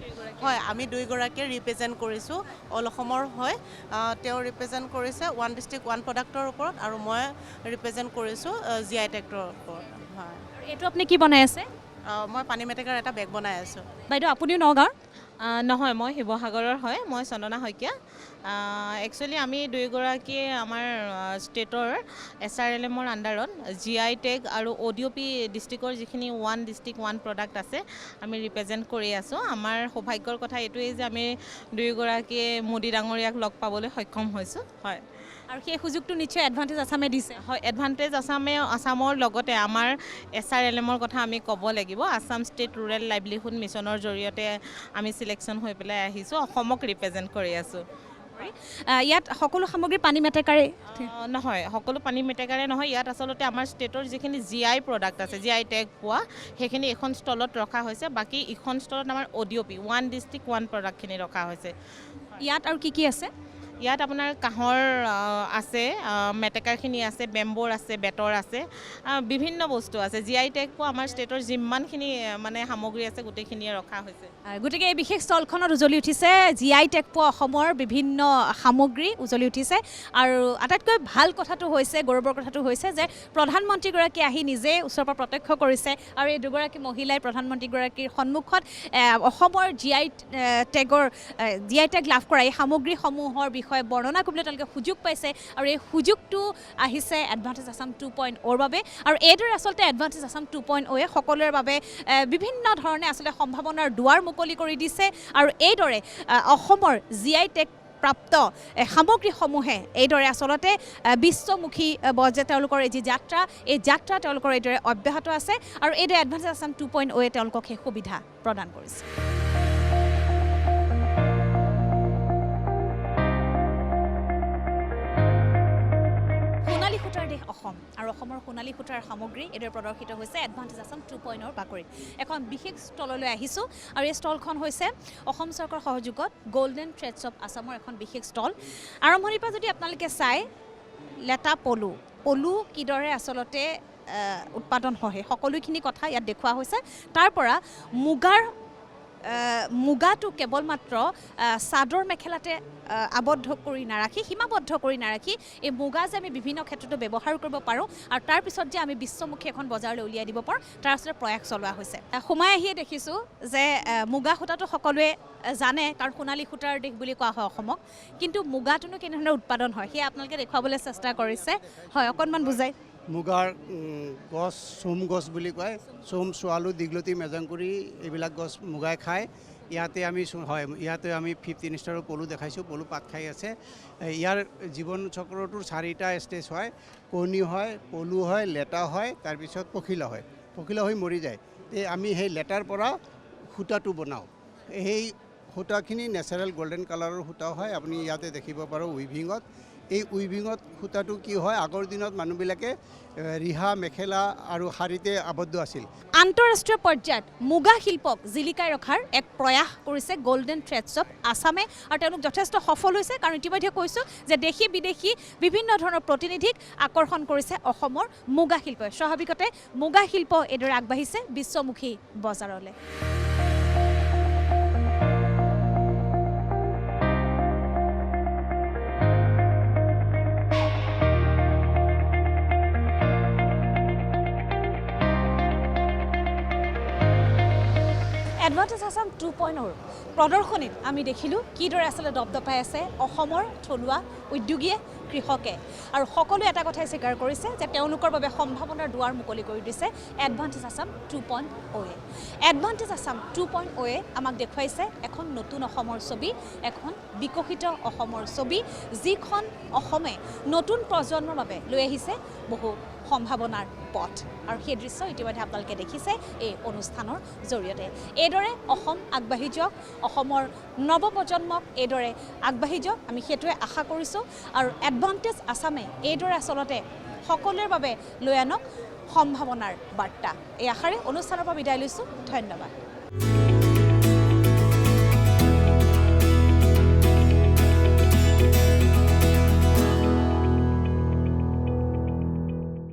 হয় আমি দুইগৰাকীয়ে ৰিপ্ৰেজেণ্ট কৰিছোঁ অল অসমৰ হয় তেওঁ ৰিপ্ৰেজেণ্ট কৰিছে ওৱান ডিষ্ট্ৰিক্ট ওৱান প্ৰডাক্টৰ ওপৰত আৰু মই ৰিপ্ৰেজেণ্ট কৰিছোঁ GI টেগৰ ওপৰত হয় এইটো আপুনি কি বনাই আছে মই পানী মেটেকাৰ এটা বেগ বনাই আছোঁ বাইদেউ আপুনিও নগাঁৱৰ নহয় মই শিৱসাগৰৰ হয় মই চন্দনা শইকীয়া একচুৱেলি আমি দুয়োগৰাকীয়ে আমাৰ ষ্টেটৰ SRLMৰ আণ্ডাৰত GI টেগ আৰু ODOP ডিষ্ট্ৰিক্টৰ যিখিনি ওৱান ডিষ্ট্ৰিক্ট ওৱান প্ৰডাক্ট আছে আমি ৰিপ্ৰেজেণ্ট কৰি আছোঁ আমাৰ সৌভাগ্যৰ কথা এইটোৱেই যে আমি দুয়োগৰাকীয়ে মোদী ডাঙৰীয়াক লগ পাবলৈ সক্ষম হৈছোঁ হয় আৰু সেই সুযোগটো নিশ্চয় এডভান্টেজ আছামে দিছে হয় এডভান্টেজ আছামৰ লগতে আমাৰ SRLMৰ কথা আমি ক'ব লাগিব আছাম ষ্টেট ৰুৰেল লাইভলিহুড মিছনৰ জৰিয়তে আমি চিলেকশ্যন হৈ পেলাই আহিছোঁ অসমক ৰিপ্ৰেজেণ্ট কৰি আছোঁ ইয়াত সকলো সামগ্ৰী পানী মেটেকাৰে নহয় সকলো পানী মেটেকাৰে নহয় ইয়াত আচলতে আমাৰ ষ্টেটৰ যিখিনি GI প্ৰডাক্ট আছে GI টেগ পোৱা সেইখিনি এখন ষ্টলত ৰখা হৈছে বাকী ইখন ষ্টলত আমাৰ ODOP ওৱান ডিষ্ট্ৰিক্ট ওৱান প্ৰডাক্টখিনি ৰখা হৈছে ইয়াত আৰু কি আছে ইয়াত আপোনাৰ কাঁহৰ আছে মেটেকাৰখিনি আছে বেম্বৰ আছে বেতৰ আছে বিভিন্ন বস্তু আছে GI টেগ পোৱা আমাৰ ষ্টেটৰ যিমানখিনি মানে সামগ্ৰী আছে গোটেইখিনিয়ে ৰখা হৈছে গতিকে এই বিশেষ ষ্টলখনত উজলি উঠিছে GI টেগ পোৱা অসমৰ বিভিন্ন সামগ্ৰী উজলি উঠিছে আৰু আটাইতকৈ ভাল কথাটো হৈছে গৌৰৱৰ কথাটো হৈছে যে প্ৰধানমন্ত্ৰীগৰাকী আহি নিজে ওচৰৰ পৰা প্ৰত্যক্ষ কৰিছে আৰু এই দুগৰাকী মহিলাই প্ৰধানমন্ত্ৰীগৰাকীৰ সন্মুখত অসমৰ GI টেগ লাভ কৰা এই সামগ্ৰীসমূহৰ বিষয়ে বৰ্ণনা কৰিবলৈ তেওঁলোকে সুযোগ পাইছে আৰু এই সুযোগটো আহিছে এডভান্টেজ আছাম 2.0 বাবে আৰু এইদৰে আচলতে এডভান্টেজ আছাম 2.0 সকলোৰে বাবে বিভিন্ন ধৰণে আচলতে সম্ভাৱনাৰ দুৱাৰ মুকলি কৰি দিছে আৰু এইদৰে অসমৰ GI টেগ প্ৰাপ্ত সামগ্ৰীসমূহে এইদৰে আচলতে বিশ্বমুখী যে তেওঁলোকৰ এই যি যাত্ৰা এই যাত্ৰা তেওঁলোকৰ এইদৰে অব্যাহত আছে আৰু এইদৰে এডভান্টেজ আছাম 2.0 তেওঁলোকক সেই সুবিধা প্ৰদান কৰিছে অসম আৰু অসমৰ সোণালী সূতাৰ সামগ্ৰী এইদৰে প্ৰদৰ্শিত হৈছে এডভান্টেজ আছাম 2.0 বাকৰিত এখন বিশেষ ষ্টললৈ আহিছোঁ আৰু এই ষ্টলখন হৈছে অসম চৰকাৰৰ সহযোগত গোল্ডেন থ্ৰেডছ অফ আছামৰ এখন বিশেষ ষ্টল আৰম্ভণিৰ পৰা যদি আপোনালোকে চাই লেটা পলু কিদৰে আচলতে উৎপাদন হয় সকলোখিনি কথা ইয়াত দেখুওৱা হৈছে তাৰ পৰা মুগাটো কেৱল মাত্ৰ চাদৰ মেখেলাতে আবদ্ধ কৰি নাৰাখি সীমাবদ্ধ কৰি নাৰাখি এই মুগা যে আমি বিভিন্ন ক্ষেত্ৰতো ব্যৱহাৰ কৰিব পাৰোঁ আৰু তাৰপিছত যে আমি বিশ্বমুখী এখন বজাৰলৈ উলিয়াই দিব পাৰোঁ তাৰ আচলতে প্ৰয়াস চলোৱা হৈছে সোমাই আহিয়ে দেখিছোঁ যে মুগা সূতাটো সকলোৱে জানে কাৰণ সোণালী সূতাৰ দেশ বুলি কোৱা হয় অসমক কিন্তু মুগাটোনো কেনেধৰণে উৎপাদন হয় সেয়া আপোনালোকে দেখুৱাবলৈ চেষ্টা কৰিছে হয় অকণমান বুজাই মুগাৰ গছ চোম গছ বুলি কয় চোম ছোৱালু দীঘলতি মেজংকুৰি এইবিলাক গছ মুগাই খায় ইয়াতে আমি 15 ষ্টাৰৰ পলু দেখাইছোঁ পলু পাত খাই আছে ইয়াৰ জীৱন চক্ৰটোৰ 4টা ষ্টেজ হয় কণী হয় পলু হয় লেটা হয় তাৰপিছত পখিলা হৈ মৰি যায় আমি সেই লেটাৰ পৰা সূতাটো বনাওঁ সেই সূতাখিনি নেচাৰেল গোল্ডেন কালাৰৰ সূতা হয় আপুনি ইয়াতে দেখিব পাৰোঁ উইভিঙত এই উইভিঙত সূতাটো কি হয় আগৰ দিনত মানুহবিলাকে ৰিহা মেখেলা আৰু শাৰীতে আবদ্ধ আছিল আন্তঃৰাষ্ট্ৰীয় পৰ্যায়ত মুগা শিল্পক জিলিকাই ৰখাৰ এক প্ৰয়াস কৰিছে গোল্ডেন থ্ৰেডছ অফ আছামে আৰু তেওঁলোক যথেষ্ট সফল হৈছে কাৰণ ইতিমধ্যে কৈছোঁ যে দেশী বিদেশী বিভিন্ন ধৰণৰ প্ৰতিনিধিক আকৰ্ষণ কৰিছে অসমৰ মুগা শিল্পই স্বাভাৱিকতে মুগা শিল্প এইদৰে আগবাঢ়িছে বিশ্বমুখী বজাৰলৈ এডভান্টেজ আছাম 2.0 প্ৰদৰ্শনীত আমি দেখিলোঁ কিদৰে আচলতে দপদপাই আছে অসমৰ থলুৱা উদ্যোগীয়ে কৃষকে আৰু সকলোৱে এটা কথাই স্বীকাৰ কৰিছে যে তেওঁলোকৰ বাবে সম্ভাৱনাৰ দুৱাৰ মুকলি কৰি দিছে এডভান্টেজ আছাম 2.0 এডভান্টেজ আছাম 2.0 আমাক দেখুৱাইছে এখন নতুন অসমৰ ছবি এখন বিকশিত অসমৰ ছবি যিখন অসমে নতুন প্ৰজন্মৰ বাবে লৈ আহিছে বহু সম্ভাৱনাৰ পথ আৰু সেই দৃশ্য ইতিমধ্যে আপোনালোকে দেখিছে এই অনুষ্ঠানৰ জৰিয়তে এইদৰে অসম আগবাঢ়ি যাওক অসমৰ নৱপ্ৰজন্মক এইদৰে আগবাঢ়ি যাওক আমি সেইটোৱে আশা কৰিছোঁ আৰু এডভান্টেজ আছামে এইদৰে আচলতে সকলোৰে বাবে লৈ আনক সম্ভাৱনাৰ বাৰ্তা এই আশাৰে অনুষ্ঠানৰ পৰা বিদায় লৈছোঁ ধন্যবাদ